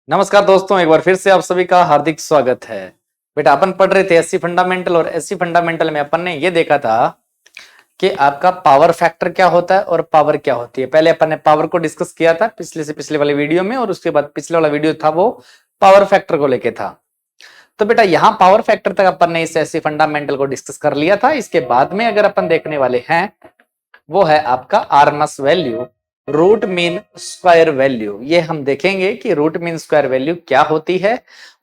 नमस्कार दोस्तों, एक बार फिर से आप सभी का हार्दिक स्वागत है। बेटा अपन पढ़ रहे थे एससी फंडामेंटल और एससी फंडामेंटल में अपन ने ये देखा था कि आपका पावर फैक्टर क्या होता है और पावर क्या होती है। पहले अपन ने पावर को डिस्कस किया था पिछले से पिछले वाले वीडियो में, और उसके बाद पिछले वाला वीडियो था वो पावर फैक्टर को लेके था। तो बेटा यहाँ पावर फैक्टर तक अपन ने इस एससी फंडामेंटल को डिस्कस कर लिया था। इसके बाद में अगर अपन देखने वाले हैं वो है आपका RMS value, root mean square value. ये हम देखेंगे कि रूट मीन स्क्वायर वैल्यू क्या होती है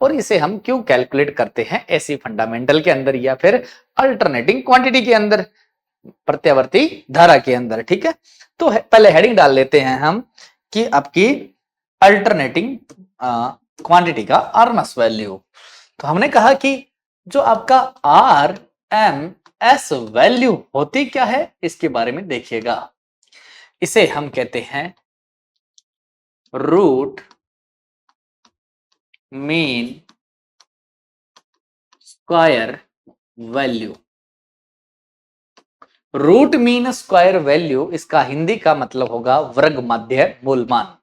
और इसे हम क्यों कैलकुलेट करते हैं एसी फंडामेंटल के अंदर या फिर अल्टरनेटिंग क्वांटिटी के अंदर, प्रत्यावर्ती धारा के अंदर। ठीक है, तो पहले हेडिंग डाल लेते हैं हम कि आपकी अल्टरनेटिंग क्वांटिटी का आरएमएस वैल्यू। तो हमने कहा कि जो आपका आर एम एस वैल्यू होती क्या है इसके बारे में देखिएगा। इसे हम कहते हैं root mean square value. Root mean square value इसका हिंदी का मतलब होगा वर्ग माध्य मूलमान।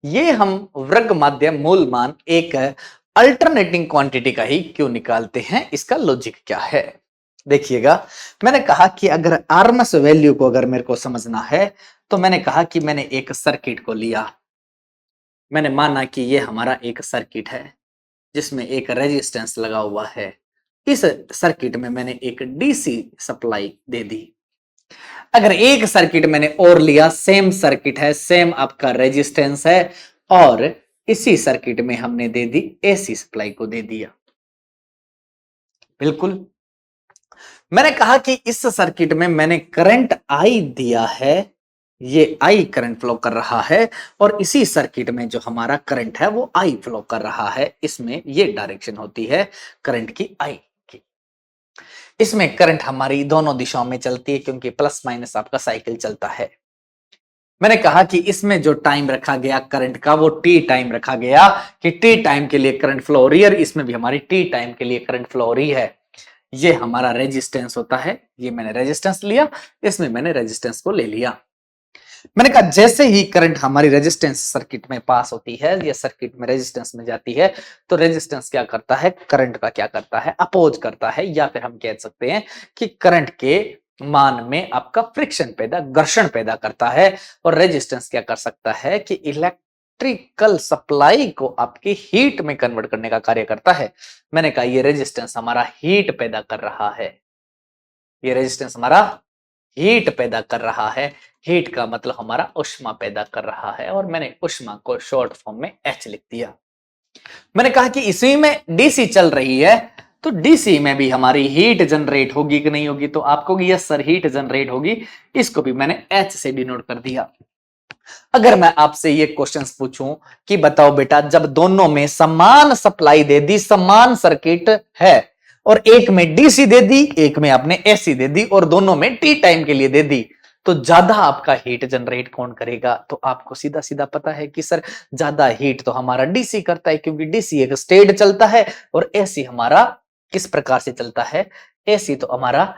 ये हम वर्ग माध्य मूलमान एक अल्टरनेटिंग क्वांटिटी का ही क्यों निकालते हैं, इसका लॉजिक क्या है देखिएगा। मैंने कहा कि अगर आरएमएस वैल्यू को अगर मेरे को समझना है तो मैंने कहा कि मैंने एक सर्किट को लिया। मैंने माना कि ये हमारा एक सर्किट है जिसमें एक रेजिस्टेंस लगा हुआ है। इस सर्किट में मैंने एक डीसी सप्लाई दे दी। अगर एक सर्किट मैंने और लिया, सेम सर्किट है, सेम आपका रेजिस्टेंस है, और इसी सर्किट में हमने दे दी एसी सप्लाई को दे दिया। बिल्कुल मैंने कहा कि इस सर्किट में मैंने करंट आई दिया है, ये आई करंट फ्लो कर रहा है, और इसी सर्किट में जो हमारा करंट है वो आई फ्लो कर रहा है। इसमें ये डायरेक्शन होती है करंट की आई की। इसमें करंट हमारी दोनों दिशाओं में चलती है क्योंकि प्लस माइनस आपका साइकिल चलता है। मैंने कहा कि इसमें जो टाइम रखा गया करंट का वो टी टाइम रखा गया कि टी टाइम के लिए करंट फ्लो हो रही है, इसमें भी हमारी टी टाइम के लिए करंट फ्लो हो रही है। ये हमारा रेजिस्टेंस होता है, ये मैंने रेजिस्टेंस लिया, इसमें मैंने रेजिस्टेंस को ले लिया। मैंने कहा जैसे ही करंट हमारी रेजिस्टेंस सर्किट में पास होती है या सर्किट में रेजिस्टेंस में जाती है तो रेजिस्टेंस क्या करता है, करंट का क्या करता है, अपोज करता है, या फिर हम कह सकते हैं कि करंट के मान में आपका फ्रिक्शन पैदा, घर्षण पैदा करता है। और रेजिस्टेंस क्या कर सकता है कि इलेक्ट्रिकल सप्लाई को आपकी हीट में कन्वर्ट करने का कार्य करता है। मैंने कहा ये रेजिस्टेंस हमारा हीट पैदा कर रहा है, ये रेजिस्टेंस हमारा हीट पैदा कर रहा है। हीट का मतलब हमारा ऊष्मा पैदा कर रहा है, और मैंने ऊष्मा को शॉर्ट फॉर्म में एच लिख दिया। मैंने कहा कि इसी में डीसी चल रही है तो डीसी में भी हमारी हीट जनरेट होगी कि नहीं होगी, तो आपको यस सर हीट जनरेट होगी। इसको भी मैंने एच से डिनोट कर दिया। अगर मैं आपसे ये क्वेश्चंस पूछूं कि बताओ बेटा, जब दोनों में समान सप्लाई दे दी, समान सर्किट है, और एक में डीसी दे दी, एक में आपने एसी दे दी, और दोनों में टी टाइम के लिए दे दी, तो ज्यादा आपका हीट जनरेट कौन करेगा? तो आपको सीधा सीधा पता है कि सर ज्यादा हीट तो हमारा डीसी करता है, क्योंकि डीसी एक स्टेड चलता है और एसी हमारा किस प्रकार से चलता है, एसी तो हमारा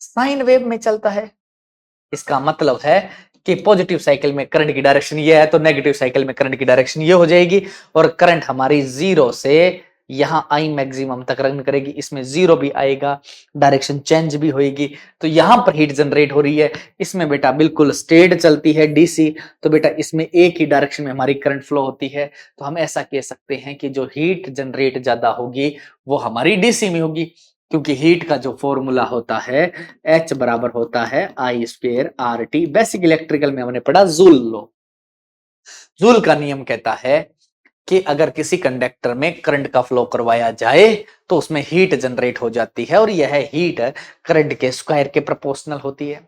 साइन वेव में चलता है। इसका मतलब है कि पॉजिटिव साइकिल में करंट की डायरेक्शन ये है तो नेगेटिव साइकिल में करंट की डायरेक्शन ये हो जाएगी, और करंट हमारी जीरो से यहां आई मैक्सिमम तक रन करेगी, इसमें जीरो भी आएगा, डायरेक्शन चेंज भी होगी, तो यहां पर हीट जनरेट हो रही है। इसमें बेटा बिल्कुल स्टेड चलती है डीसी, तो बेटा इसमें एक ही डायरेक्शन में हमारी करंट फ्लो होती है। तो हम ऐसा कह सकते हैं कि जो हीट जनरेट ज्यादा होगी वो हमारी डीसी में होगी, क्योंकि हीट का जो फॉर्मूला होता है H बराबर होता है I square R T. Basic electrical में हमने पढ़ा जूल लॉ। जूल का नियम कहता है कि अगर किसी कंडक्टर में करंट का फ्लो करवाया जाए तो उसमें हीट जनरेट हो जाती है, और यह हीट करंट के स्क्वायर के प्रोपोर्शनल होती है,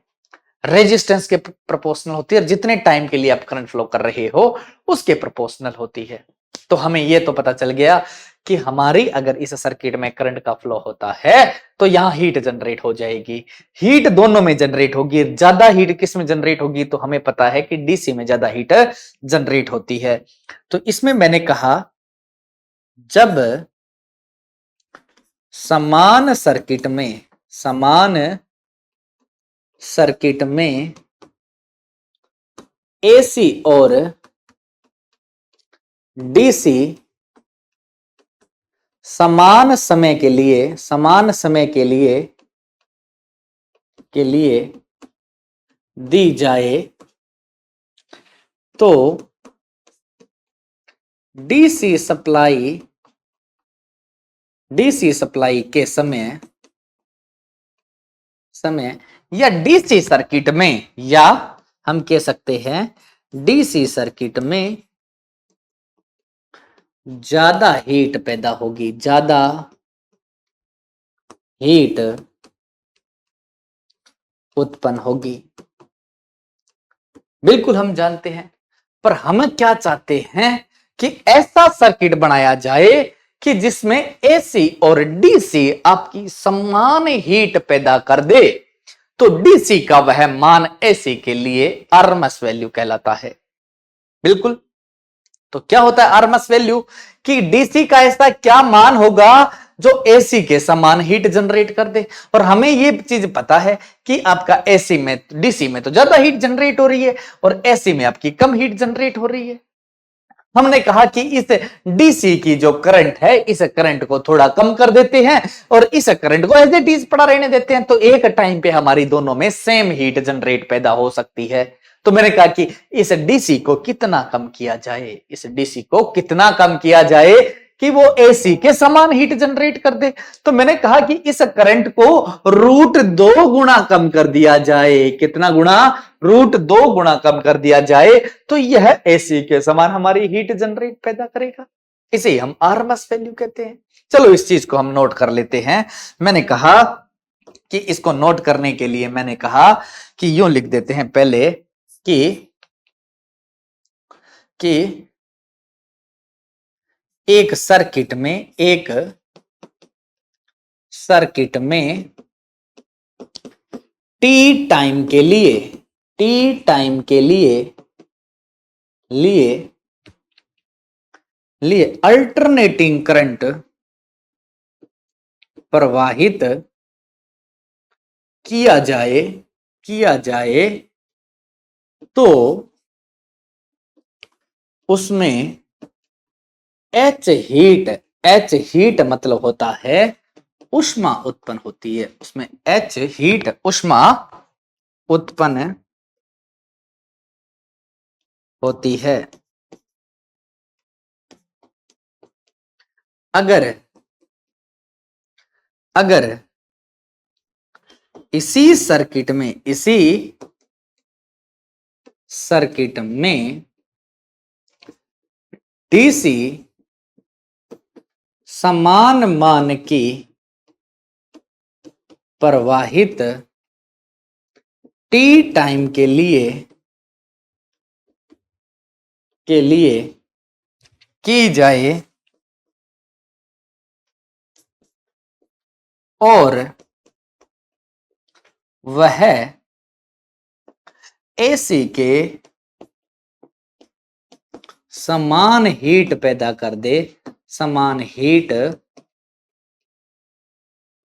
रेजिस्टेंस के प्रोपोर्शनल होती है, और जितने टाइम के लिए आप करंट फ्लो कर रहे हो उसके प्रोपोर्शनल होती है। तो हमें यह तो पता चल गया कि हमारी अगर इस सर्किट में करंट का फ्लो होता है तो यहां हीट जनरेट हो जाएगी। हीट दोनों में जनरेट होगी, ज्यादा हीट किस में जनरेट होगी, तो हमें पता है कि डीसी में ज्यादा हीट जनरेट होती है। तो इसमें मैंने कहा जब समान सर्किट में, समान सर्किट में एसी और डीसी समान समय के लिए दी जाए तो डीसी सप्लाई के समय या डीसी सर्किट में, या हम कह सकते हैं डीसी सर्किट में ज्यादा हीट पैदा होगी, ज्यादा हीट उत्पन्न होगी। बिल्कुल हम जानते हैं, पर हम क्या चाहते हैं कि ऐसा सर्किट बनाया जाए कि जिसमें एसी और डीसी आपकी समान हीट पैदा कर दे, तो डीसी का वह मान एसी के लिए आरएमएस वैल्यू कहलाता है। बिल्कुल, तो क्या होता है आरएमएस वैल्यू, कि डीसी का ऐसा क्या मान होगा जो एसी के समान हीट जनरेट कर दे। और हमें ये चीज पता है कि आपका एसी में, डीसी में तो ज्यादा हीट जनरेट हो रही है और एसी में आपकी कम हीट जनरेट हो रही है। हमने कहा कि इस डीसी की जो करंट है, इस करंट को थोड़ा कम कर देते हैं और इस करंट को एज इट इज पड़ा रहने देते हैं, तो एक टाइम पे हमारी दोनों में सेम हीट जनरेट पैदा हो सकती है। तो मैंने कहा कि इस डीसी को कितना कम किया जाए, इस डीसी को कितना कम किया जाए कि वो एसी के समान हीट जनरेट कर दे। तो मैंने कहा कि इस करंट को √2 गुना कम कर दिया जाए। कितना गुना? √2 गुना कम कर दिया जाए, तो यह एसी के समान हमारी हीट जनरेट पैदा करेगा। इसे हम आरएमएस वैल्यू कहते हैं। चलो इस चीज को हम नोट कर लेते हैं। मैंने कहा कि इसको नोट करने के लिए मैंने कहा कि यूं लिख देते हैं पहले कि एक सर्किट में टी टाइम के लिए अल्टरनेटिंग करंट प्रवाहित किया जाए तो उसमें एच हीट मतलब होता है ऊष्मा उत्पन्न होती है। उसमें एच हीट ऊष्मा उत्पन्न होती है। अगर इसी सर्किट में डीसी समान मान की प्रवाहित टी टाइम के लिए की जाए और वह एसी के समान हीट पैदा कर दे, समान हीट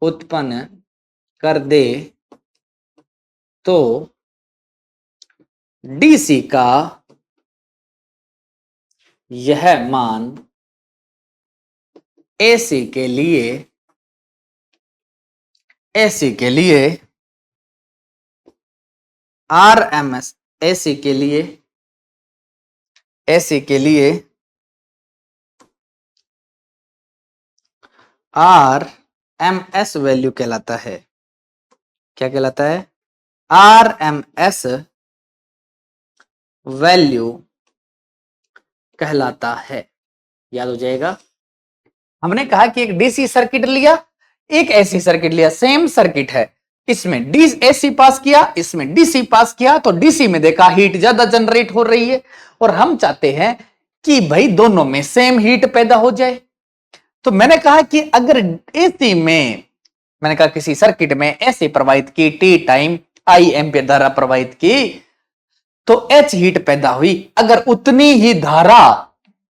उत्पन्न कर दे, तो डीसी का यह मान एसी के लिए आरएमएस, एसी के लिए आरएमएस वैल्यू कहलाता है। क्या कहलाता है? आरएमएस वैल्यू कहलाता है। याद हो जाएगा। हमने कहा कि एक डीसी सर्किट लिया, एक एसी सर्किट लिया, सेम सर्किट है, इसमें एसी पास किया, इसमें डीसी पास किया, तो डीसी में देखा हीट ज्यादा जनरेट हो रही है और हम चाहते हैं कि भाई दोनों में सेम हीट पैदा हो जाए। तो मैंने कहा कि अगर एसी में, मैंने कहा किसी सर्किट में एसी प्रवाहित की, टी टाइम आई एम्पीयर धारा प्रवाहित की, तो एच हीट पैदा हुई। अगर उतनी ही धारा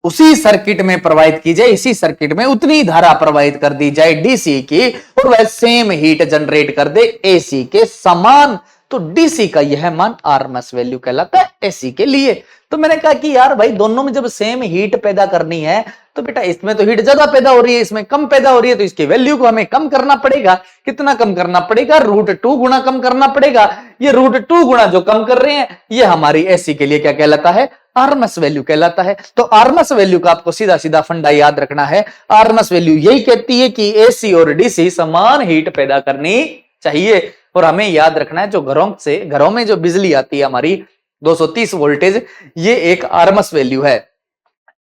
उसी सर्किट में प्रवाहित की जाए, इसी सर्किट में उतनी धारा प्रवाहित कर दी जाए डीसी की, और वह सेम हीट जनरेट कर दे एसी के समान तो डीसी का यह मान आरएमएस वैल्यू कहलाता है एसी के लिए। तो मैंने कहा कि यार भाई दोनों में जब सेम हीट पैदा करनी है तो बेटा इसमें तो हीट ज्यादा पैदा हो रही है, इसमें कम पैदा हो रही है, तो इसकी वैल्यू को हमें कम करना पड़ेगा। कितना कम करना पड़ेगा? √2 गुना कम करना पड़ेगा। ये √2 गुना जो कम कर रहे हैं ये हमारी एसी के लिए क्या कहलाता है? आरएमएस वैल्यू कहलाता है। तो आरएमएस वैल्यू का आपको सीधा सीधा फंडा याद रखना है। आरएमएस वैल्यू यही कहती है कि एसी और डीसी समान हीट पैदा करनी चाहिए। और हमें याद रखना है जो घरों में जो बिजली आती है हमारी 230 वोल्टेज, ये एक आरएमएस वैल्यू है।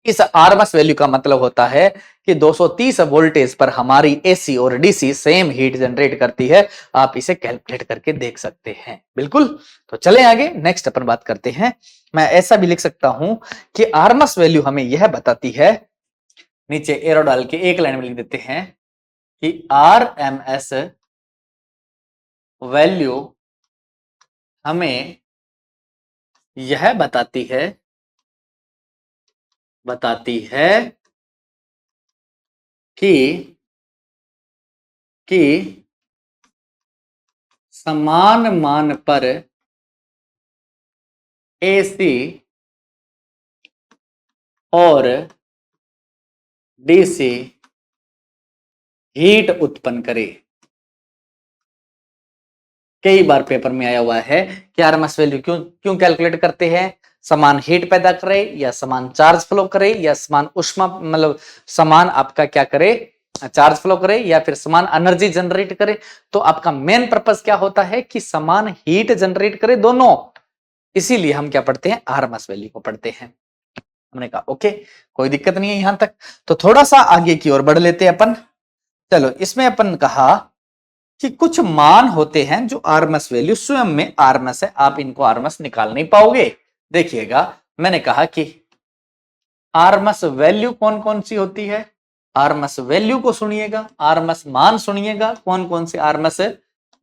इस आरएमएस वैल्यू का मतलब होता है कि 230 वोल्टेज पर हमारी एसी और डीसी सेम हीट जनरेट करती है। आप इसे कैलकुलेट करके देख सकते हैं। बिल्कुल। तो चलें आगे, नेक्स्ट अपन बात करते हैं। मैं ऐसा भी लिख सकता हूं कि आरएमएस वैल्यू हमें यह बताती है, नीचे एरो डाल के एक लाइन में लिख देते हैं कि आरएमएस वैल्यू हमें यह बताती है कि समान मान पर एसी और डीसी हीट उत्पन्न करे। कई बार पेपर में आया हुआ है कि आरएमएस वैल्यू क्यों कैलकुलेट करते हैं? समान हीट पैदा करे या समान चार्ज फ्लो करे या समान उष्मा मतलब समान आपका क्या करे, चार्ज फ्लो करे या फिर समान एनर्जी जनरेट करे। तो आपका मेन पर्पस क्या होता है कि समान हीट जनरेट करे दोनों। इसीलिए हम क्या पढ़ते हैं? आरएमएस वैल्यू को पढ़ते हैं। हमने कहा ओके, कोई दिक्कत नहीं है यहां तक। तो थोड़ा सा आगे की ओर बढ़ लेते हैं अपन। चलो, इसमें अपन कहा कि कुछ मान होते हैं जो आरएमएस वैल्यू स्वयं में आरएमएस है, आप इनको आरएमएस निकाल नहीं पाओगे। देखिएगा, मैंने कहा कि आरएमएस वैल्यू कौन कौन सी होती है। आरएमएस वैल्यू को सुनिएगा, आरएमएस मान सुनिएगा, कौन कौन सी आरएमएस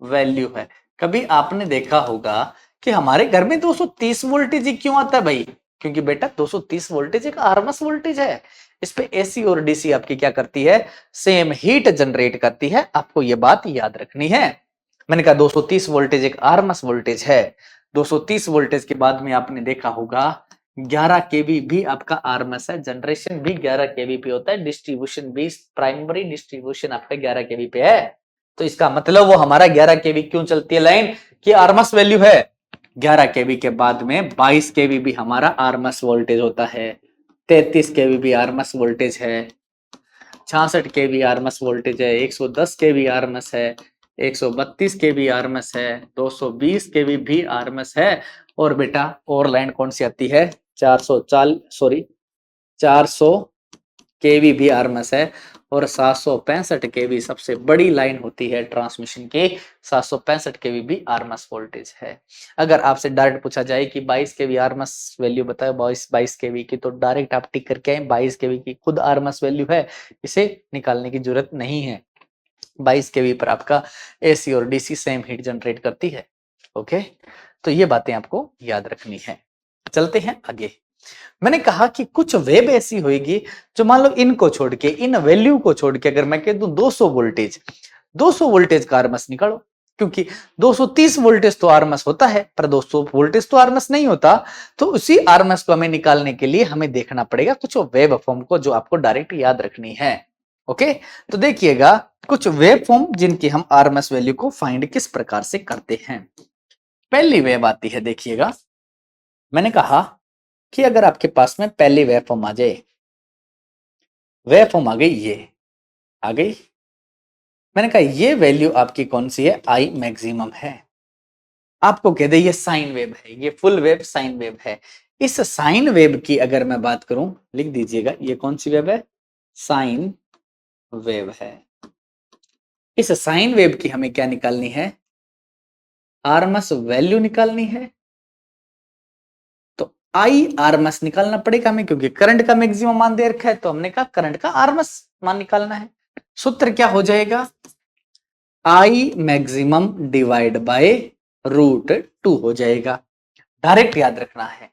वैल्यू है। कभी आपने देखा होगा कि हमारे घर में 230 वोल्टेज ही क्यों आता है भाई? क्योंकि बेटा 230 वोल्टेज एक आरएमएस वोल्टेज है। इस पे एसी और डीसी आपकी क्या करती है? सेम हीट जनरेट करती है। आपको ये बात याद रखनी है। मैंने कहा 230 वोल्टेज एक आरएमएस वोल्टेज है। 230 वोल्टेज के बाद में आपने देखा होगा 11 केवी भी आपका आरएमएस है। जनरेशन भी 11 केवी पे होता है, डिस्ट्रीब्यूशन भी, प्राइमरी डिस्ट्रीब्यूशन आपका 11 केवी पे है। तो इसका मतलब वो हमारा 11 केवी क्यों चलती है लाइन की आरएमएस वैल्यू है। 11 केवी के बाद में 22 केवी भी हमारा आरएमएस वोल्टेज होता है। 33 केवी भी आरएमएस वोल्टेज है। 66 केवी आरएमएस वोल्टेज है। 110 केवी आरएमएस है। 132 केवी आरएमएस है। 220 केवी भी आरएमएस है। और बेटा और लाइन कौन सी आती है? 400 केवी भी आरएमएस है। और 765 केवी सबसे बड़ी लाइन होती है ट्रांसमिशन की। 765 केवी भी आरएमएस वोल्टेज है। अगर आपसे डायरेक्ट पूछा जाए कि 22 केवी आरएमएस वैल्यू बताओ, 22 केवी की, तो डायरेक्ट आप टिक करके आए 22 केवी की खुद आरएमएस वैल्यू है, इसे निकालने की जरूरत नहीं है। 22 केवी पर आपका एसी और डीसी सेम हीट जनरेट करती है। ओके, तो ये बातें आपको याद रखनी है। चलते हैं आगे। मैंने कहा कि कुछ वेब ऐसी होगी जो मान लो इनको छोड़ के, इन वैल्यू को छोड़ के अगर मैं कह दूं 200 वोल्टेज का आरएमएस निकालो, क्योंकि 230 वोल्टेज तो आरएमएस होता है पर 200 वोल्टेज तो आरएमएस नहीं होता। तो उसी आरएमएस को हमें निकालने के लिए हमें देखना पड़ेगा कुछ वेब फॉर्म को, जो आपको डायरेक्ट याद रखनी है। ओके, तो देखिएगा कुछ वेब फॉर्म जिनकी हम आरएमएस वैल्यू को फाइंड किस प्रकार से करते हैं। पहली वेब आती है, देखिएगा मैंने कहा कि अगर आपके पास में पहली वेव फॉर्म आ जाए, वेव फॉर्म आ गई, ये आ गई। मैंने कहा ये वैल्यू आपकी कौन सी है? आई मैक्सिमम है। आपको कह दे ये साइन वेव है, ये फुल वेव साइन वेव है। इस साइन वेव की अगर मैं बात करूं, लिख दीजिएगा ये कौन सी वेव है? साइन वेव है। इस साइन वेव की हमें क्या निकालनी है? आरएमएस वैल्यू निकालनी है। आई आरएमएस निकालना पड़ेगा हमें, क्योंकि करंट का मैक्सिमम मान दे रखा है। तो हमने कहा करंट का आरएमएस मान निकालना है। सूत्र क्या हो जाएगा? आई मैक्सिमम डिवाइड बाय √2 हो जाएगा। डायरेक्ट याद रखना है।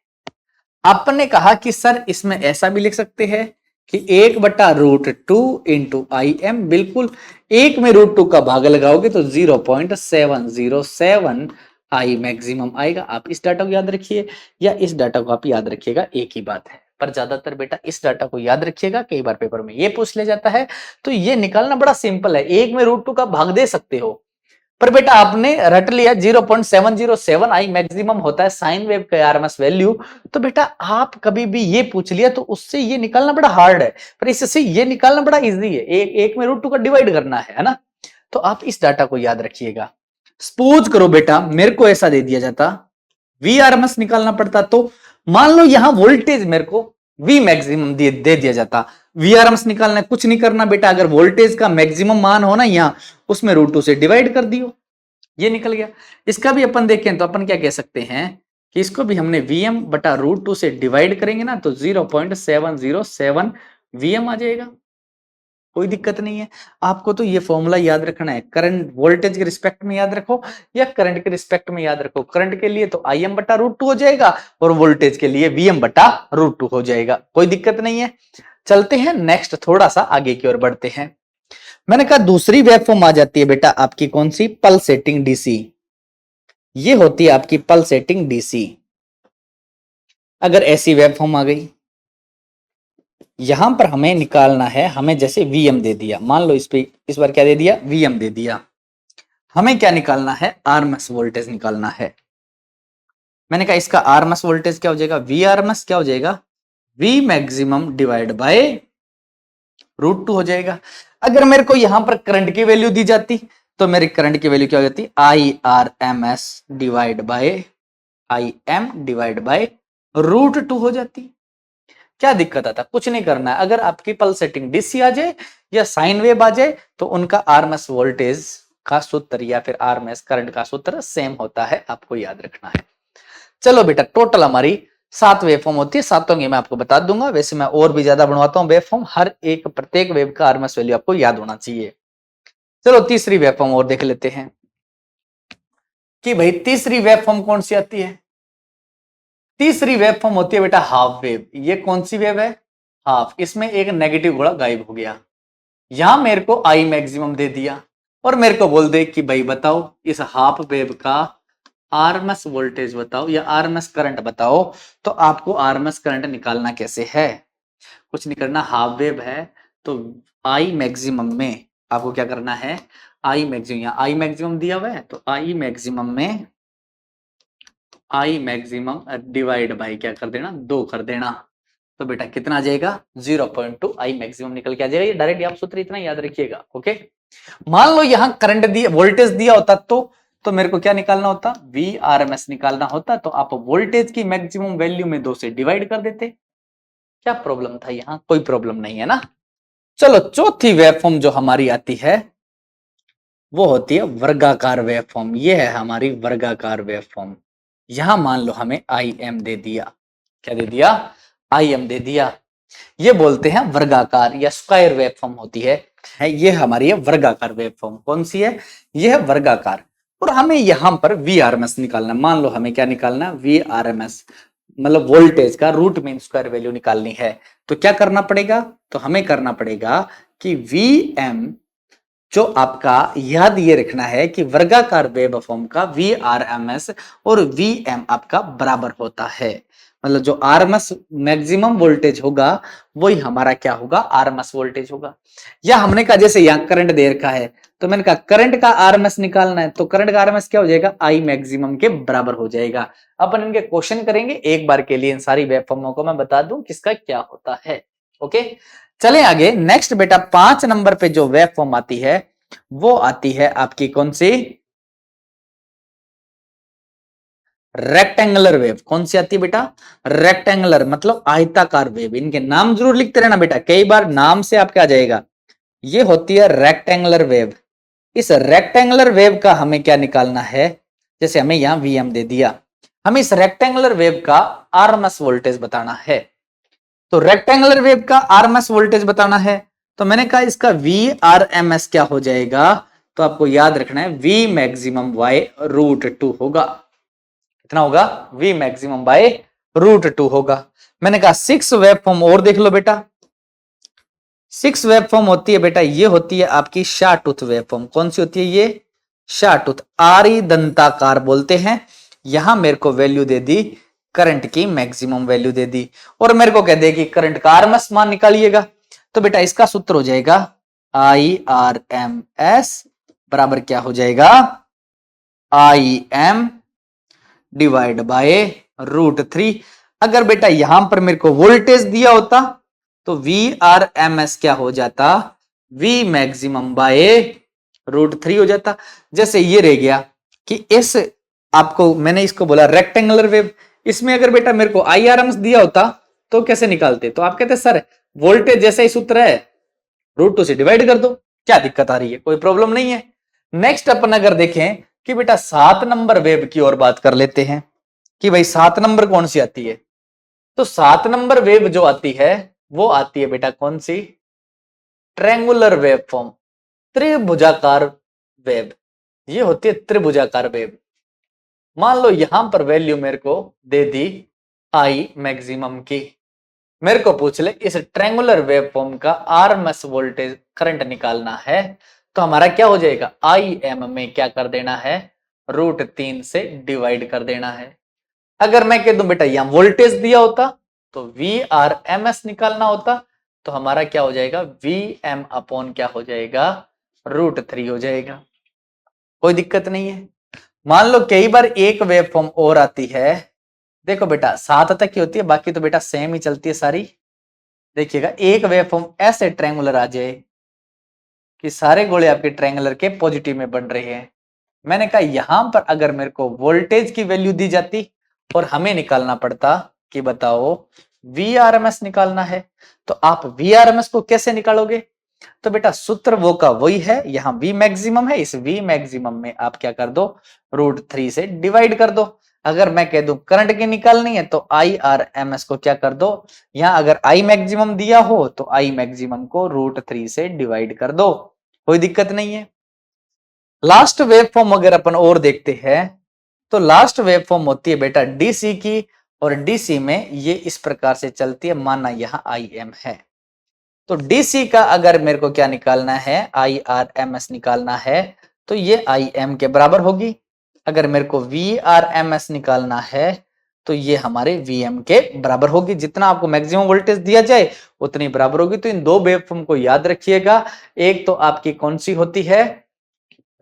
आपने कहा कि सर इसमें ऐसा भी लिख सकते हैं कि 1/√2 इंटू आई एम। बिल्कुल, एक में √2 का भाग लगाओगे तो 0.707 आई मैक्सिमम आएगा। आप इस डाटा को याद रखिए या इस डाटा को आप याद रखिएगा, एक ही बात है। पर ज्यादातर बेटा इस डाटा को याद रखिएगा, कई बार पेपर में ये पूछ लिया जाता है। तो ये निकालना बड़ा सिंपल है, एक में √2 का भाग दे सकते हो। पर बेटा आपने रट लिया 0.707 आई मैक्सिमम होता है साइन वेव का आरएमएस वैल्यू। तो बेटा आप कभी भी ये पूछ लिया तो उससे ये निकालना बड़ा हार्ड है, पर इससे ये निकालना बड़ा इजी है। एक में √2 का डिवाइड करना है ना। तो आप इस डाटा को याद रखिएगा। सपोज करो बेटा मेरे को ऐसा दे दिया जाता, वी आरएमएस निकालना पड़ता। तो मान लो यहां वोल्टेज मेरे को वी मैक्सिमम दे दिया जाता, वी आरएमएस निकालना है, कुछ नहीं करना बेटा। अगर वोल्टेज का मैक्सिमम मान हो ना यहां, उसमें √2 से डिवाइड कर दियो, ये निकल गया। इसका भी अपन देखें तो अपन क्या कह सकते हैं कि इसको भी हमने Vm बटा √2 से डिवाइड करेंगे ना, तो 0.707 Vm आ जाएगा। कोई दिक्कत नहीं है। आपको तो ये फॉर्मूला याद रखना है, करंट वोल्टेज के रिस्पेक्ट में याद रखो या करंट के रिस्पेक्ट में याद रखो। करंट के लिए तो Im बटा √2 हो जाएगा और वोल्टेज के लिए Vm बटा √2 हो जाएगा। कोई दिक्कत नहीं है। चलते हैं नेक्स्ट, थोड़ा सा आगे की ओर बढ़ते हैं। मैंने कहा दूसरी वेवफॉर्म आ जाती है बेटा आपकी कौन सी, पल्सेटिंग डीसी। ये होती है आपकी पल्सेटिंग डीसी। अगर ऐसी वेवफॉर्म आ गई, यहां पर हमें निकालना है, हमें जैसे Vm दे दिया, मान लो इस बार क्या दे दिया, Vm दे दिया। हमें क्या निकालना है, आरएमएस वोल्टेज निकालना है। मैंने कहा इसका आरएमएस वोल्टेज क्या हो जाएगा, वी आरएमएस क्या हो जाएगा, वी मैक्सिमम डिवाइड बाय √2 हो जाएगा। अगर मेरे को यहां पर करंट की वैल्यू दी जाती तो मेरी करंट की वैल्यू क्या हो जाती, IRMS divide by IM divide by √2 हो जाती। क्या दिक्कत आता, कुछ नहीं करना है। अगर आपकी पल्सेटिंग डीसी आ जाए या साइन वेव आ जाए तो उनका आरएमएस वोल्टेज का सूत्र या फिर आरएमएस करंट का सूत्र सेम होता है, आपको याद रखना है। चलो बेटा टोटल हमारी 7 वेवफॉर्म होती है, सातों की मैं आपको बता दूंगा। वैसे मैं और भी ज्यादा बनवाता हूं वेवफॉर्म, हर एक प्रत्येक वेव का आरएमएस वैल्यू आपको याद होना चाहिए। चलो तीसरी वेवफॉर्म और देख लेते हैं कि भाई तीसरी वेवफॉर्म कौन सी आती है। तीसरी वेवफॉर्म होती है बेटा हाफ वेव। ये कौन सी वेव है, हाफ। इसमें एक नेगेटिव घोड़ा गायब हो गया। यहां मेरे को आई मैक्सिमम दे दिया और मेरे को बोल दे कि भाई बताओ इस हाफ वेव का आरएमएस वोल्टेज बताओ या आरएमएस करंट बताओ। तो आपको आरएमएस करंट निकालना कैसे है, कुछ नहीं करना। हाफ वेव है तो आई मैक्सिमम में आपको क्या करना है, आई मैक्सिमम, यहाँ आई मैक्सिमम दिया हुआ है तो आई मैक्सिमम में आई मैक्सिमम डिवाइड बाई क्या कर देना, 2 कर देना। तो बेटा कितना आ जाएगा, 0.2 आई मैक्सिमम निकल के आ जाएगा। ये डायरेक्ट आप सूत्र इतना याद रखिएगा। ओके, मान लो यहां करंट दिया, वोल्टेज दिया होता तो मेरे को क्या निकालना होता, वी आरएमएस निकालना होता। तो आप वोल्टेज की मैक्सिमम वैल्यू में 2 से डिवाइड कर देते। क्या प्रॉब्लम था, यहां कोई प्रॉब्लम नहीं है ना। चलो चौथी वेवफॉर्म जो हमारी आती है वो होती है वर्गाकार वेवफॉर्म। ये है हमारी वर्गाकार वेवफॉर्म। यहां मान लो हमें आई एम दे दिया, क्या दे दिया, आई एम दे दिया। ये बोलते हैं वर्गाकार या स्क्वायर वेवफॉर्म होती है। ये हमारी है वर्गाकार वेवफॉर्म। कौन सी है, ये है वर्गाकार। और हमें यहां पर वी आरएमएस निकालना। मान लो हमें क्या निकालना, वी आरएमएस मतलब वोल्टेज का रूट मीन स्क्वायर वैल्यू निकालनी है। तो क्या करना पड़ेगा, तो हमें करना पड़ेगा कि वी एम जो आपका याद ये रखना है कि वर्गाकार वेवफॉर्म का वी आर एम एस और वी एम आपका बराबर होता है। मतलब जो आरएमएस मैक्सिमम वोल्टेज होगा वही हमारा क्या होगा, आरएमएस वोल्टेज होगा। या हमने कहा जैसे यहाँ करंट दे रखा है तो मैंने कहा करंट का आरएमएस निकालना है, तो करंट का आरएमएस क्या हो जाएगा, आई मैक्सिमम के बराबर हो जाएगा। अपन इनके क्वेश्चन करेंगे एक बार के लिए, इन सारी वेवफॉर्मों को मैं बता दूं किसका क्या होता है। ओके चलें आगे। नेक्स्ट बेटा 5 नंबर पे जो वेवफॉर्म आती है वो आती है आपकी कौन सी, रेक्टेंगुलर वेव। कौन सी आती है बेटा, रेक्टेंगुलर मतलब आयताकार वेव। इनके नाम जरूर लिखते रहना बेटा, कई बार नाम से आपका आ जाएगा। ये होती है रेक्टेंगुलर वेव। इस रेक्टेंगुलर वेव का हमें क्या निकालना है, जैसे हमें यहां Vm दे दिया, हमें इस रेक्टेंगुलर वेव का आरएमएस वोल्टेज बताना है। तो रेक्टेंगुलर वेव का आरएमएस वोल्टेज बताना है तो मैंने कहा इसका वी आर एम एस क्या हो जाएगा, तो आपको याद रखना है वी मैक्सिमम बाय √2 होगा। कितना होगा, वी मैक्सिमम बाय √2 होगा। मैंने कहा 6 वेव फॉर्म और देख लो बेटा। 6 वेव फॉर्म होती है बेटा, ये होती है आपकी शॉटूथ वेव फॉर्म। कौन सी होती है ये, शाटूथ, आरी दंताकार बोलते हैं। यहां मेरे को वैल्यू दे दी करंट की, मैक्सिमम वैल्यू दे दी, और मेरे को कह दे कि करंट का आरएमएस मान निकालिएगा। तो बेटा इसका सूत्र हो जाएगा IRMS बराबर क्या हो जाएगा, IM डिवाइड बाय √3। अगर बेटा यहां पर मेरे को वोल्टेज दिया होता तो VRMS क्या हो जाता, V मैक्सिमम बाय √3 हो जाता। जैसे ये रह गया कि इस, आपको मैंने इसको बोला रेक्टेंगुलर वेव, इसमें अगर बेटा मेरे को IRMS दिया होता तो कैसे निकालते, तो आप कहते सर वोल्टेज जैसा ही सूत्र है, √2 से डिवाइड कर दो, क्या दिक्कत आ रही है, कोई प्रॉब्लम नहीं है। नेक्स्ट अपन अगर देखें कि बेटा 7 नंबर वेव की और बात कर लेते हैं कि भाई 7 नंबर कौन सी आती है। तो 7 नंबर वेव जो आती है वो आती है बेटा कौन सी, ट्रायंगुलर वेव फॉर्म, त्रिभुजाकार वेव, ये होती है त्रिभुजाकार वेव। मान लो यहां पर वैल्यू मेरे को दे दी आई मैक्सिमम की, मेरे को पूछ ले इस ट्रायंगुलर वेव फॉर्म का आरएमएस वोल्टेज करंट निकालना है, तो हमारा क्या हो जाएगा, आई एम में क्या कर देना है, √3 से डिवाइड कर देना है। अगर मैं कह दूं बेटा यहां वोल्टेज दिया होता तो VRMS निकालना होता, तो हमारा क्या हो जाएगा, VM अपॉन क्या हो जाएगा, √3 हो जाएगा। कोई दिक्कत नहीं है। मान लो कई बार एक वेव फॉर्म और आती है, देखो बेटा 7 तक की होती है, बाकी तो बेटा सेम ही चलती है सारी। देखिएगा एक वेव फॉर्म ऐसे ट्रायंगुलर आ जाए कि सारे गोले आपके ट्रायंगुलर के पॉजिटिव में बन रहे हैं। मैंने कहा यहां पर अगर मेरे को वोल्टेज की वैल्यू दी जाती और हमें निकालना पड़ता कि बताओ VRMS निकालना है, तो आप VRMS को कैसे निकालोगे, तो बेटा सूत्र वो का वही है, यहां V मैक्सिमम है, इस V मैक्सिमम में आप क्या कर दो, √3 से डिवाइड कर दो। अगर मैं कह दूं करंट की निकालनी है तो IRMS को क्या कर दो, यहां अगर I मैक्सिमम दिया हो तो I मैक्सिमम को √3 से डिवाइड कर दो, कोई दिक्कत नहीं है। लास्ट वेव फॉर्म अगर अपन और देखते हैं तो लास्ट वेव फॉर्म होती है बेटा डीसी की, और डीसी में ये इस प्रकार से चलती है, माना यहां IM है, तो डीसी का अगर मेरे को क्या निकालना है, IRMS निकालना है, तो ये IM के बराबर होगी। अगर मेरे को VRMS निकालना है तो ये हमारे VM के बराबर होगी। जितना आपको मैक्सिमम वोल्टेज दिया जाए उतनी बराबर होगी। तो इन दो वेवफॉर्म को याद रखिएगा। एक तो आपकी कौन सी होती है,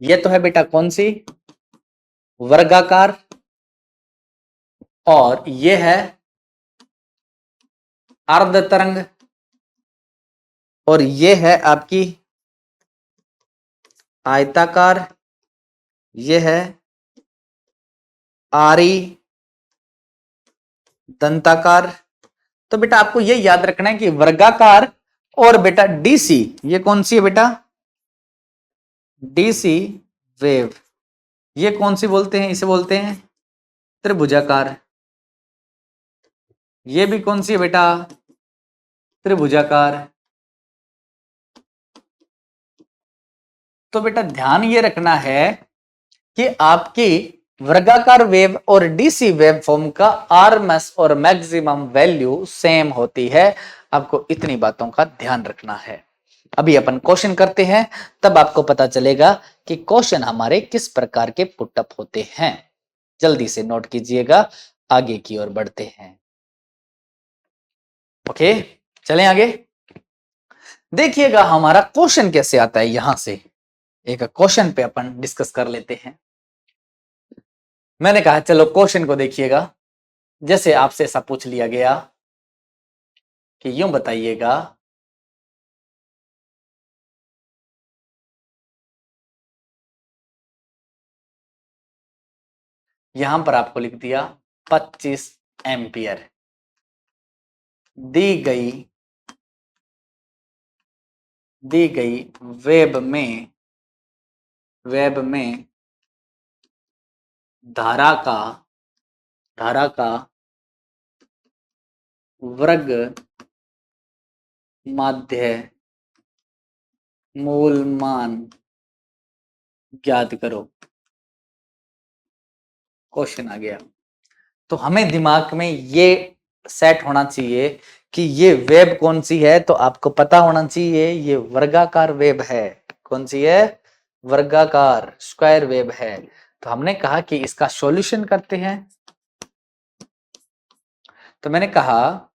ये तो है बेटा कौन सी, वर्गाकार, और ये है अर्ध तरंग, और ये है आपकी आयताकार, ये है आरी दंताकार। तो बेटा आपको ये याद रखना है कि वर्गाकार और बेटा डीसी, ये कौन सी है बेटा, डीसी वेव, ये कौन सी बोलते हैं, इसे बोलते हैं त्रिभुजाकार। ये भी कौन सी है बेटा, त्रिभुजाकार। तो बेटा ध्यान ये रखना है कि आपकी वर्गाकार वेव और डीसी वेव फॉर्म का आरएमएस और मैक्सिमम वैल्यू सेम होती है। आपको इतनी बातों का ध्यान रखना है। अभी अपन क्वेश्चन करते हैं, तब आपको पता चलेगा कि क्वेश्चन हमारे किस प्रकार के पुटअप होते हैं। जल्दी से नोट कीजिएगा, आगे की ओर बढ़ते हैं। ओके, चलें आगे। देखिएगा हमारा क्वेश्चन कैसे आता है, यहां से एक क्वेश्चन पे अपन डिस्कस कर लेते हैं। मैंने कहा चलो क्वेश्चन को देखिएगा। जैसे आपसे ऐसा पूछ लिया गया कि यूं बताइएगा, यहां पर आपको लिख दिया 25 एम्पियर दी गई वेब में धारा का वर्ग माध्य मूल मान ज्ञात करो। क्वेश्चन आ गया तो हमें दिमाग में ये सेट होना चाहिए कि ये वेब कौन सी है। तो आपको पता होना चाहिए ये वर्गाकार वेब है। कौन सी है, वर्गाकार स्क्वायर वेव है। तो हमने कहा कि इसका सॉल्यूशन करते हैं। तो मैंने कहा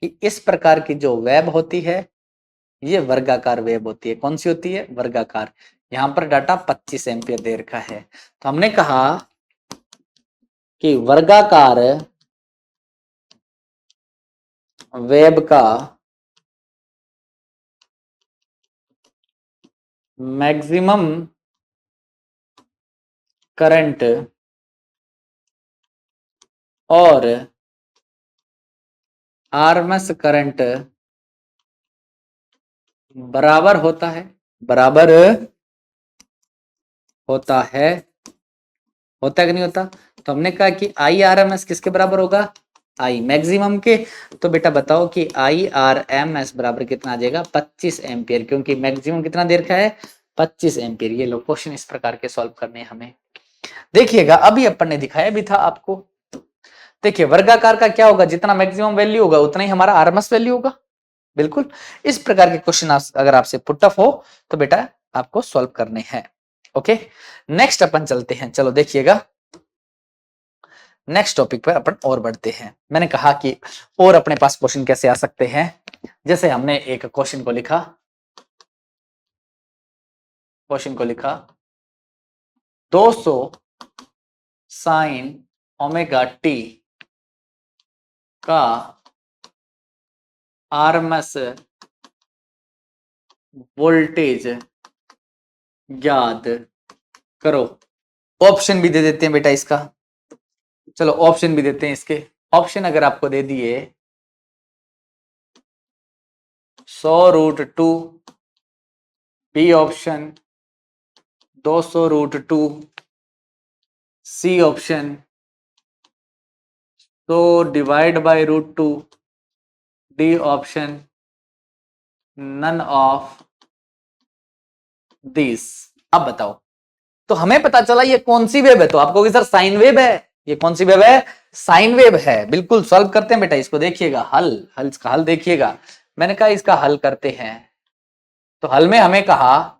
कि इस प्रकार की जो वेब होती है ये वर्गाकार वेब होती है। कौन सी होती है? वर्गाकार। यहां पर डाटा 25 एम्पियर दे रखा है। तो हमने कहा कि वर्गाकार वेब का मैक्सिमम करंट और आरएमएस करंट बराबर होता है। बराबर होता है। होता है कि नहीं होता? तो हमने कहा कि आई आर एम एस किसके बराबर होगा? आई मैक्सिमम के। तो बेटा बताओ कि आई आर एम एस बराबर कितना आ जाएगा? 25 एम्पियर, क्योंकि मैक्सिमम कितना दे रखा है? 25 एम्पियर। ये लो क्वेश्चन इस प्रकार के सॉल्व करने हैं हमें। देखिएगा अभी अपन ने दिखाया भी था आपको। देखिए वर्गाकार का क्या होगा? जितना मैक्सिमम वैल्यू होगा उतना ही हमारा आरएमएस वैल्यू होगा। बिल्कुल इस प्रकार के क्वेश्चन अगर आपसे पुट अप हो तो बेटा आपको सॉल्व करने हैं। ओके नेक्स्ट अपन चलते हैं। चलो देखिएगा नेक्स्ट टॉपिक पर अपन और बढ़ते हैं। मैंने कहा कि और अपने पास क्वेश्चन कैसे आ सकते हैं। जैसे हमने एक क्वेश्चन को लिखा 200 साइन ओमेगा टी का आरएमएस वोल्टेज ज्ञात करो। ऑप्शन भी दे देते हैं बेटा इसका। चलो ऑप्शन भी देते हैं इसके। ऑप्शन अगर आपको दे दिए 100√2, B option 200√2, C option 100/√2, D option none of this. अब बताओ तो हमें पता चला ये कौन सी वेव है। तो आपको सर साइन वेव है। ये कौन सी वेव है? साइन वेव है। बिल्कुल सॉल्व करते हैं बेटा इसको। देखिएगा हल इसका हल देखिएगा। मैंने कहा इसका हल करते हैं। तो हल में हमें कहा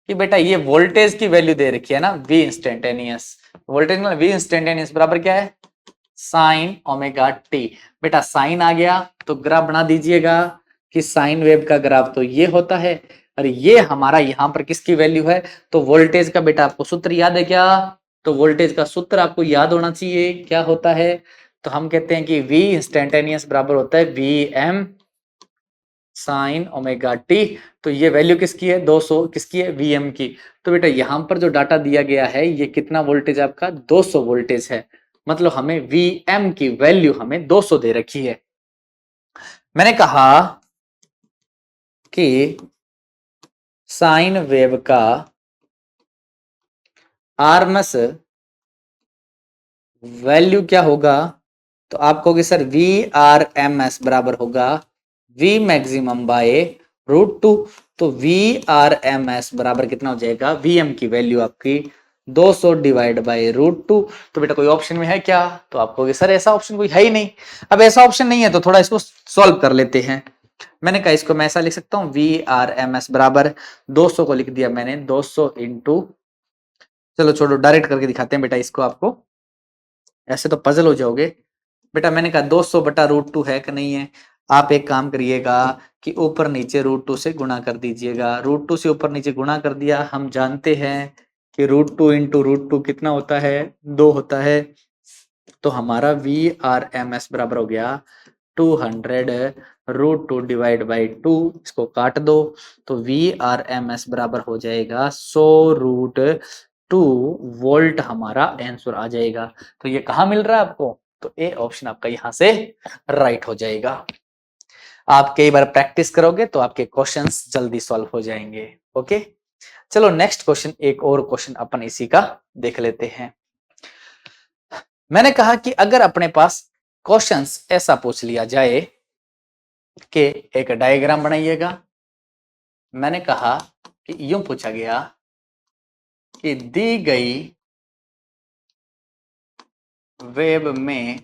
कि बेटा ये वोल्टेज की वैल्यू दे रखी है ना, वी इंस्टेंटेनियस। वोल्टेज में वी इंस्टेंटेनियस बराबर क्या है? Sign omega T. बेटा साइन आ गया तो ग्राफ बना दीजिएगा कि साइन वेव का ग्राफ तो ये होता है और ये हमारा यहां पर किसकी वैल्यू है? तो वोल्टेज का। बेटा आपको सूत्र याद है क्या? तो वोल्टेज का सूत्र आपको याद होना चाहिए। क्या होता है? तो हम कहते हैं कि वी इंस्टेंटेनियस बराबर होता है V M sine omega T. तो ये वैल्यू किसकी है? 200। किसकी है? वीएम की। तो बेटा यहां पर जो डाटा दिया गया है ये कितना वोल्टेज आपका? 200 वोल्टेज है। मतलब हमें वीएम की वैल्यू हमें 200 दे रखी है। मैंने कहा कि साइन वेव का आरएमएस वैल्यू क्या होगा? तो आप कहोगे sir V R M S बराबर होगा वी मैक्सिमम बाय √2। तो वी आर एम एस बराबर कितना हो जाएगा? वीएम की वैल्यू आपकी 200/√2। तो बेटा कोई ऑप्शन में है क्या? तो आप कहोगे सर ऐसा ऑप्शन कोई है ही नहीं। अब ऐसा ऑप्शन नहीं है तो थोड़ा इसको सॉल्व कर लेते हैं। मैंने कहा इसको मैं ऐसा लिख सकता हूं वी आर एम एस बराबर 200 को लिख दिया मैंने 200 इंटू। चलो छोड़ो डायरेक्ट करके दिखाते हैं बेटा इसको आपको। ऐसे तो पजल हो जाओगे। बेटा मैंने कहा 200/√2 है कि नहीं है? आप एक काम करिएगा कि ऊपर नीचे √2 से गुणा कर दीजिएगा। √2 से ऊपर नीचे गुणा कर दिया। हम जानते हैं कि √2 इंटू √2 कितना होता है? 2 होता है। तो हमारा वी आर एम एस बराबर हो गया 200√2 इसको काट दो। तो वी आर एम एस बराबर हो जाएगा 100√2 वोल्ट। हमारा आंसर आ जाएगा। तो ये कहाँ मिल रहा है आपको? तो ए ऑप्शन आपका यहां से राइट हो जाएगा। आप कई बार प्रैक्टिस करोगे तो आपके क्वेश्चंस जल्दी सॉल्व हो जाएंगे। ओके चलो नेक्स्ट क्वेश्चन। एक और क्वेश्चन अपन इसी का देख लेते हैं। मैंने कहा कि अगर अपने पास क्वेश्चंस ऐसा पूछ लिया जाए कि एक डायग्राम बनाइएगा। मैंने कहा कि यूं पूछा गया कि दी गई वेब में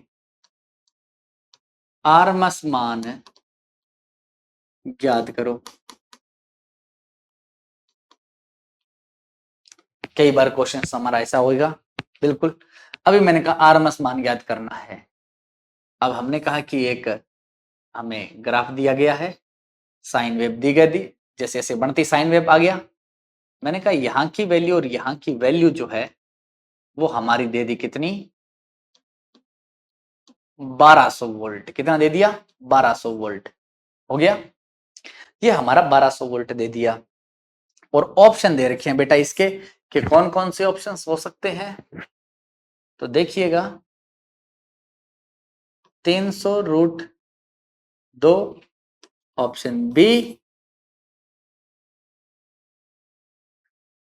आरएमएस मान ज्ञात करो। कई बार क्वेश्चन हमारा ऐसा होगा। बिल्कुल। अभी मैंने कहा आरएमएस मान ज्ञात करना है। अब हमने कहा कि एक हमें ग्राफ दिया गया है, साइन वेव दी गई थी, जैसे जैसे बढ़ती साइन वेव आ गया। मैंने कहा यहाँ की वैल्यू और यहाँ की वैल्यू जो है वो हमारी दे दी कितनी, 1200 वोल्ट। कितना दे दिया, 1200 वोल्ट हो गया। ये हमारा 1200 वोल्ट दे दिया और ऑप्शन दे रखे हैं बेटा इसके कि कौन कौन से ऑप्शंस हो सकते हैं। तो देखिएगा 300√2 option B,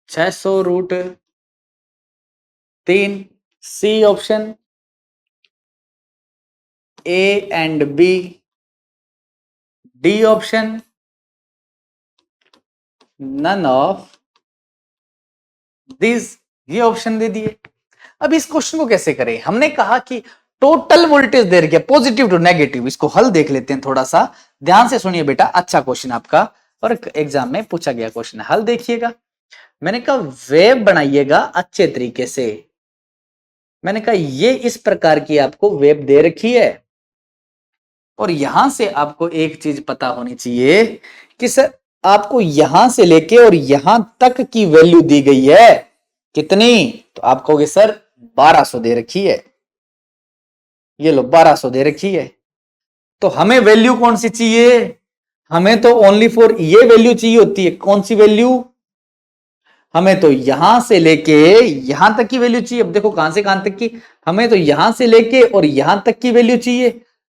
600√3 C option, A and B D option, none of this, ये ऑप्शन दे दिए। अब इस क्वेश्चन को कैसे करें, हमने कहा कि टोटल वोल्टेज दे रखी है पॉजिटिव टू नेगेटिव। इसको हल देख लेते हैं, थोड़ा सा ध्यान से सुनिए बेटा, अच्छा क्वेश्चन आपका और एग्जाम में पूछा गया क्वेश्चन है, हल देखिएगा। मैंने कहा वेव बनाइएगा अच्छे तरीके से। मैंने कहा ये इस प्रकार की आपको वेव दे रखी है और यहां से आपको एक चीज पता होनी चाहिए कि सर आपको यहां से लेके और यहां तक की वैल्यू दी गई है कितनी, तो आप कहोगे सर 1200 दे रखी है। ये लो 1200 दे रखी है। तो हमें वैल्यू कौन सी चाहिए, हमें तो ओनली फॉर ये वैल्यू चाहिए होती है। कौन सी वैल्यू, हमें तो यहां से लेके यहां तक की वैल्यू चाहिए। अब देखो कहां से कहां तक की, हमें तो यहां से लेके और यहां तक की वैल्यू चाहिए।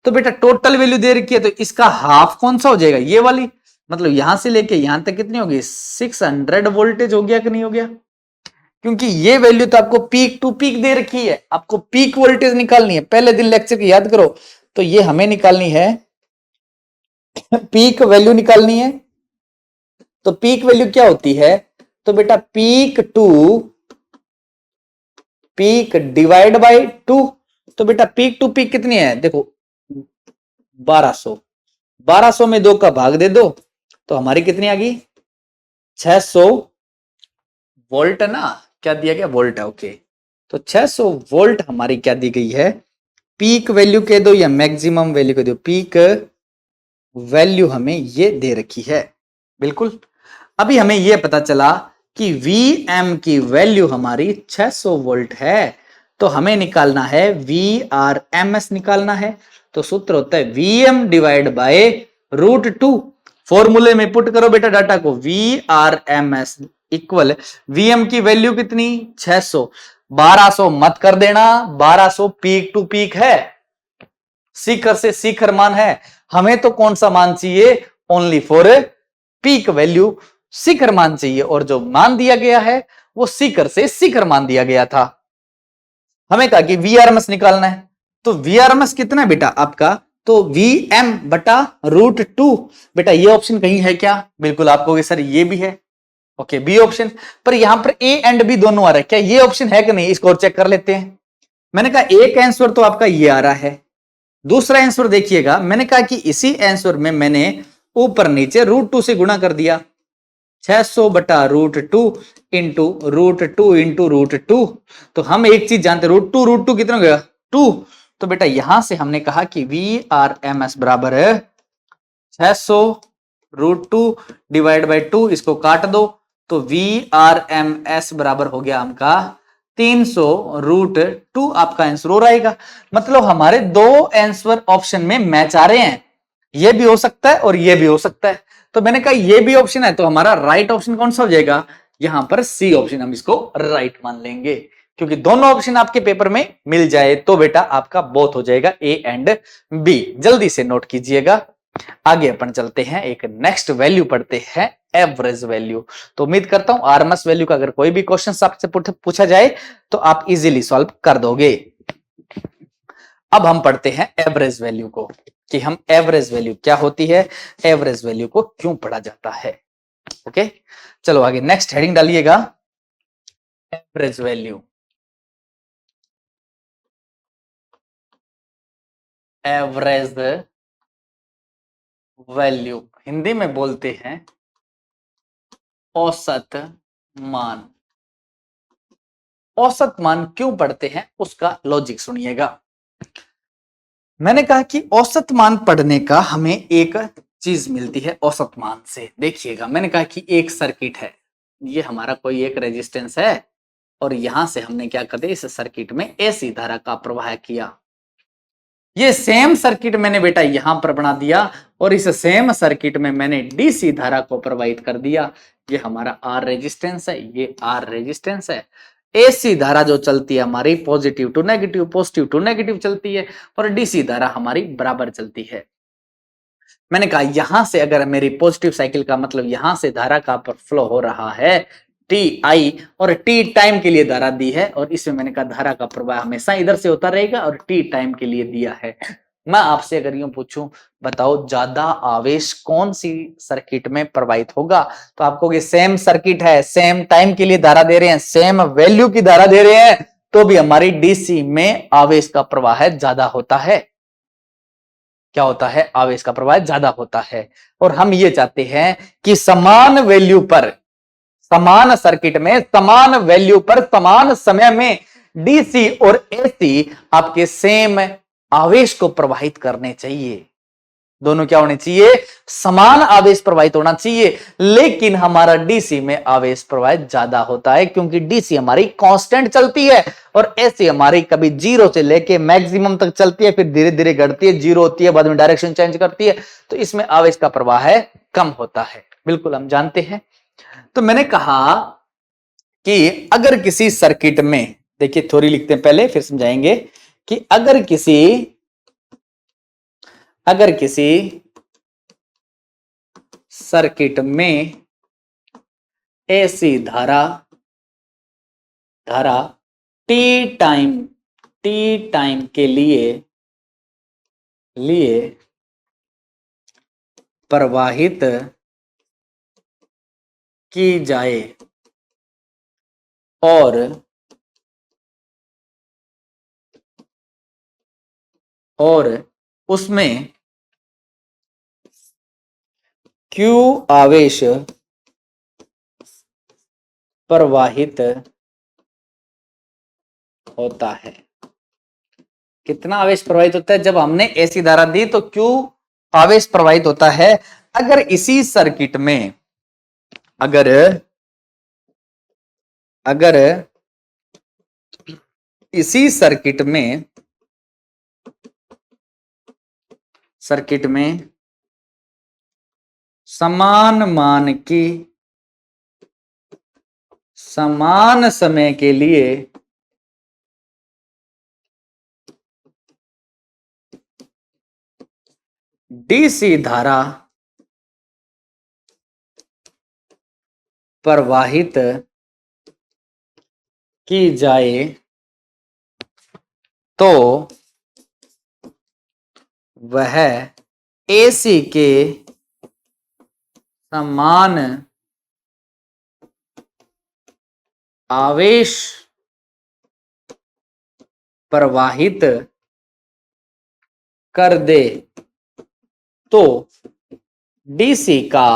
तो बेटा टोटल वैल्यू दे रखी है तो इसका हाफ कौन सा हो जाएगा, ये वाली। मतलब यहां से लेके यहां तक कितनी होगी, 600 वोल्टेज हो गया कि नहीं हो गया। क्योंकि ये वैल्यू तो आपको पीक टू पीक दे रखी है, आपको पीक वोल्टेज निकालनी है। पहले दिन लेक्चर की याद करो, तो ये हमें निकालनी है, पीक वैल्यू निकालनी है। तो पीक वैल्यू क्या होती है, तो बेटा peak to peak divide by 2। तो बेटा पीक टू पीक कितनी है, देखो 1200, 1200 में 2 का भाग दे दो तो हमारी कितनी आ गई, 600 वोल्ट ना, क्या दिया गया, वोल्ट है, ओके। तो 600 वोल्ट हमारी क्या दी गई है, पीक वैल्यू कह दो या मैक्सिमम वैल्यू कह दो, पीक वैल्यू हमें ये दे रखी है। बिल्कुल। अभी हमें यह पता चला कि Vm की वैल्यू हमारी 600 वोल्ट है, तो हमें निकालना है Vrms निकालना है। तो सूत्र होता है Vm डिवाइड बाय √2। फॉर्मूले में पुट करो बेटा डाटा को, Vrms इक्वल Vm की वैल्यू कितनी 600, 1200 मत कर देना, 1200 पीक टू पीक है, शिखर से शिखर मान है। हमें तो कौन सा मान चाहिए, ओनली फॉर पीक वैल्यू शिखर मान चाहिए, और जो मान दिया गया है वो शिखर से शिखर मान दिया गया था। हमें कहा कि Vrms निकालना है, तो Vrms कितना है बेटा आपका, तो Vm बटा √2। बेटा ये ऑप्शन कहीं है क्या, बिल्कुल आप कहोगे सर ये भी है, ओके बी ऑप्शन। पर यहां पर ए एंड बी दोनों आ रहा है, क्या ये ऑप्शन है कि नहीं, इसको और चेक कर लेते हैं। मैंने कहा एक आंसर तो आपका ये आ रहा है, दूसरा आंसर देखिएगा, मैंने कहा कि इसी आंसर में मैंने ऊपर नीचे √2 से गुणा कर दिया, 600 बटा √2 इंटू √2 तो हम एक चीज जानते हैं, √2 कितना हो गया 2। तो बेटा यहां से हमने कहा कि Vrms बराबर है 600 √2 डिवाइड बाई 2, इसको काट दो तो Vrms बराबर हो गया हमका 300 √2 आपका आंसर हो रहेगा। मतलब हमारे दो आंसर ऑप्शन में मैच आ रहे हैं, ये भी हो सकता है और ये भी हो सकता है। तो मैंने कहा ये भी ऑप्शन है, तो हमारा राइट ऑप्शन कौन सा हो जाएगा, यहां पर सी ऑप्शन, हम इसको राइट मान लेंगे। क्योंकि दोनों ऑप्शन आपके पेपर में मिल जाए तो बेटा आपका बोथ हो जाएगा ए एंड बी। जल्दी से नोट कीजिएगा। आगे अपन चलते हैं, एक नेक्स्ट वैल्यू पढ़ते हैं, एवरेज वैल्यू। तो उम्मीद करता हूं आरएमएस वैल्यू का अगर कोई भी क्वेश्चन आपसे पूछा जाए तो आप इजीली सॉल्व कर दोगे। अब हम पढ़ते हैं एवरेज वैल्यू को, कि हम एवरेज वैल्यू क्या होती है, एवरेज वैल्यू को क्यों पढ़ा जाता है। ओके चलो आगे नेक्स्ट हेडिंग डालिएगा, average value. Average value Hindi में बोलते हैं औसत मान। औसत मान क्यों पढ़ते हैं उसका लॉजिक सुनिएगा। मैंने कहा कि औसत मान पढ़ने का हमें एक चीज मिलती है औसत मान से। देखिएगा, मैंने कहा कि एक सर्किट है, ये हमारा कोई एक रेजिस्टेंस है और यहां से हमने क्या कर दिया, इस सर्किट में एसी धारा का प्रवाह किया। ये सेम सर्किट मैंने बेटा यहां पर बना दिया और इस सेम सर्किट में मैंने डीसी धारा को प्रवाहित कर दिया। ये हमारा आर रेजिस्टेंस है, ये आर रेजिस्टेंस है। एसी धारा जो चलती है हमारी positive to negative, positive to negative चलती है और डीसी धारा हमारी बराबर चलती है। मैंने कहा यहां से अगर मेरी पॉजिटिव साइकिल का मतलब यहां से धारा का फ्लो हो रहा है टी आई और टी टाइम के लिए धारा दी है और इसमें मैंने कहा धारा का प्रवाह हमेशा इधर से होता रहेगा और टी टाइम के लिए दिया है। मैं आपसे अगर यूं पूछूं बताओ ज्यादा आवेश कौन सी सर्किट में प्रवाहित होगा, तो आपको ये सेम सर्किट है, सेम टाइम के लिए धारा दे रहे हैं, सेम वैल्यू की धारा दे रहे हैं, तो भी हमारी डीसी में आवेश का प्रवाह ज्यादा होता है। क्या होता है, आवेश का प्रवाह ज्यादा होता है। और हम ये चाहते हैं कि समान वैल्यू पर, समान सर्किट में समान वैल्यू पर समान समय में डीसी और एसी आपके सेम आवेश को प्रवाहित करने चाहिए। दोनों क्या होने चाहिए, समान आवेश प्रवाहित होना चाहिए। लेकिन हमारा डीसी में आवेश प्रवाहित ज्यादा होता है क्योंकि डीसी हमारी कांस्टेंट चलती है और एसी हमारी कभी जीरो से लेके मैक्सिमम तक चलती है, फिर धीरे धीरे घटती है, जीरो होती है, बाद में डायरेक्शन चेंज करती है, तो इसमें आवेश का प्रवाह है कम होता है। बिल्कुल हम जानते हैं। तो मैंने कहा कि अगर किसी सर्किट में, देखिए थ्योरी लिखते हैं पहले फिर समझाएंगे, कि अगर किसी सर्किट में ऐसी धारा टी टाइम के लिए प्रवाहित की जाए और उसमें Q आवेश प्रवाहित होता है। कितना आवेश प्रवाहित होता है, जब हमने ऐसी धारा दी तो Q आवेश प्रवाहित होता है। अगर इसी सर्किट में अगर इसी सर्किट में समान मान की समान समय के लिए डीसी धारा प्रवाहित की जाए तो वह एसी के समान आवेश प्रवाहित कर दे, तो डीसी का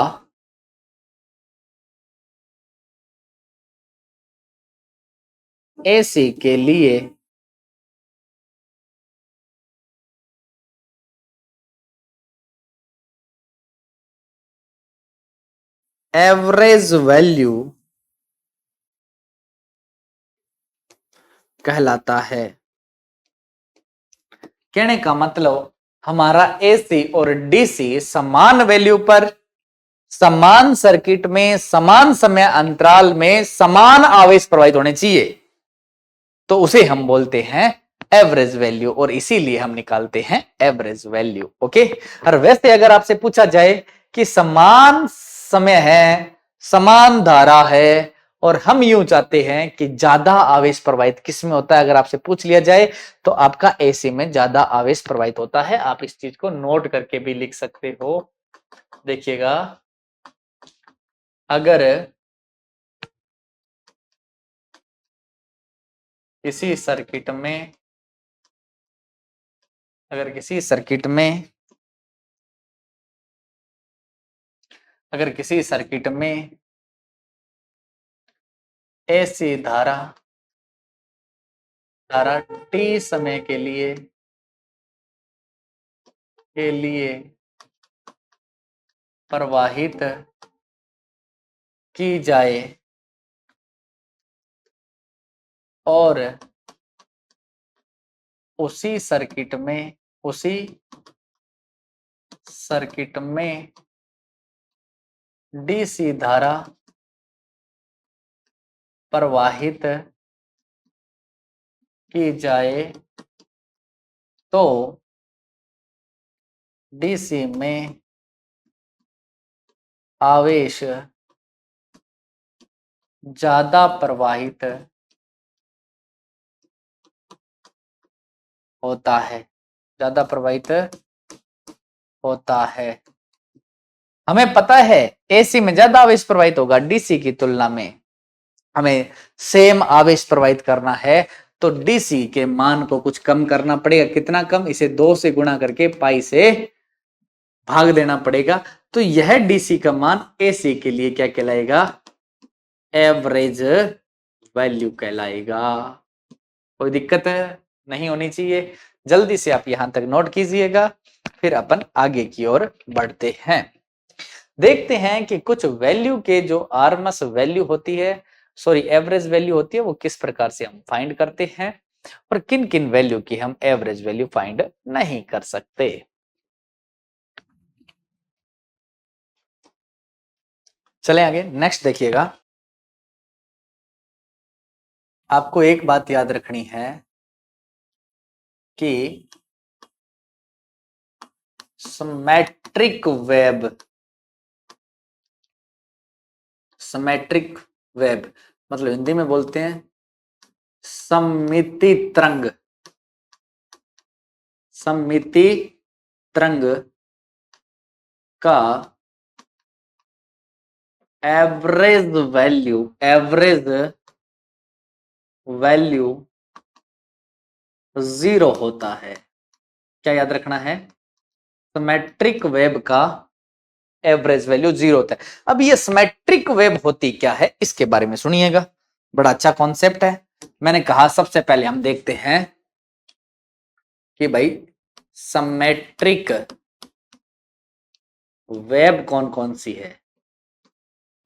एसी के लिए एवरेज वैल्यू कहलाता है। कहने का मतलब हमारा एसी और डीसी समान वैल्यू पर समान सर्किट में समान समय अंतराल में समान आवेश प्रवाहित होने चाहिए, तो उसे हम बोलते हैं एवरेज वैल्यू और इसीलिए हम निकालते हैं एवरेज वैल्यू। ओके। और वैसे अगर आपसे पूछा जाए कि समान समय है, समान धारा है और हम यूं चाहते हैं कि ज्यादा आवेश प्रवाहित किस में होता है, अगर आपसे पूछ लिया जाए तो आपका एसी में ज्यादा आवेश प्रवाहित होता है। आप इस चीज को नोट करके भी लिख सकते हो। देखिएगा, अगर किसी सर्किट में अगर किसी सर्किट में ऐसी धारा धारा t समय के लिए प्रवाहित की जाए और उसी सर्किट में डीसी धारा प्रवाहित की जाए तो डीसी में आवेश ज्यादा प्रवाहित होता है। हमें पता है एसी में ज्यादा आवेश प्रवाहित होगा डीसी की तुलना में। हमें सेम आवेश प्रवाहित करना है तो डीसी के मान को कुछ कम करना पड़ेगा। कितना कम? इसे 2 से गुणा करके पाई से भाग देना पड़ेगा। तो यह डीसी का मान एसी के लिए क्या कहलाएगा? एवरेज वैल्यू कहलाएगा। कोई दिक्कत नहीं होनी चाहिए। जल्दी से आप यहां तक नोट कीजिएगा, फिर अपन आगे की ओर बढ़ते हैं। देखते हैं कि कुछ वैल्यू के जो आरएमएस वैल्यू होती है, सॉरी एवरेज वैल्यू होती है, वो किस प्रकार से हम फाइंड करते हैं और किन किन वैल्यू की हम एवरेज वैल्यू फाइंड नहीं कर सकते। चलें आगे, नेक्स्ट देखिएगा। आपको एक बात याद रखनी है कि सिमेट्रिक वेब मतलब हिंदी में बोलते हैं सममिति तरंग का एवरेज वैल्यू 0 होता है। क्या याद रखना है? सिमेट्रिक वेब का एवरेज वैल्यू 0 होता है। अब ये सिमेट्रिक वेब होती क्या है इसके बारे में सुनिएगा, बड़ा अच्छा कॉन्सेप्ट है। मैंने कहा सबसे पहले हम देखते हैं कि भाई सिमेट्रिक वेब कौन कौन सी है।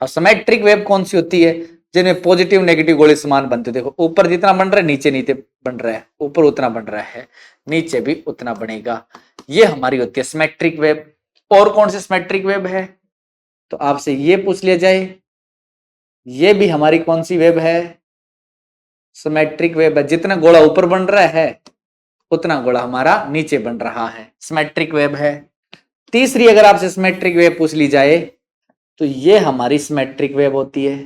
और सिमेट्रिक वेब कौन सी होती है? जिनमें पॉजिटिव नेगेटिव गोले समान बनते। देखो ऊपर जितना बन रहा है नीचे नीचे बन रहा है, ऊपर उतना बन रहा है नीचे भी उतना बनेगा। ये हमारी होती है सिमेट्रिक वेब। और कौन सी सिमेट्रिक वेब है? तो आपसे ये पूछ लिया जाए, ये भी हमारी कौन सी वेब है? सिमेट्रिक वेब है। जितना गोला ऊपर बन रहा है उतना गोला हमारा नीचे बन रहा है, सिमेट्रिक वेब है। तीसरी अगर आपसे सिमेट्रिक वेब पूछ ली जाए तो ये हमारी सिमेट्रिक वेब होती है।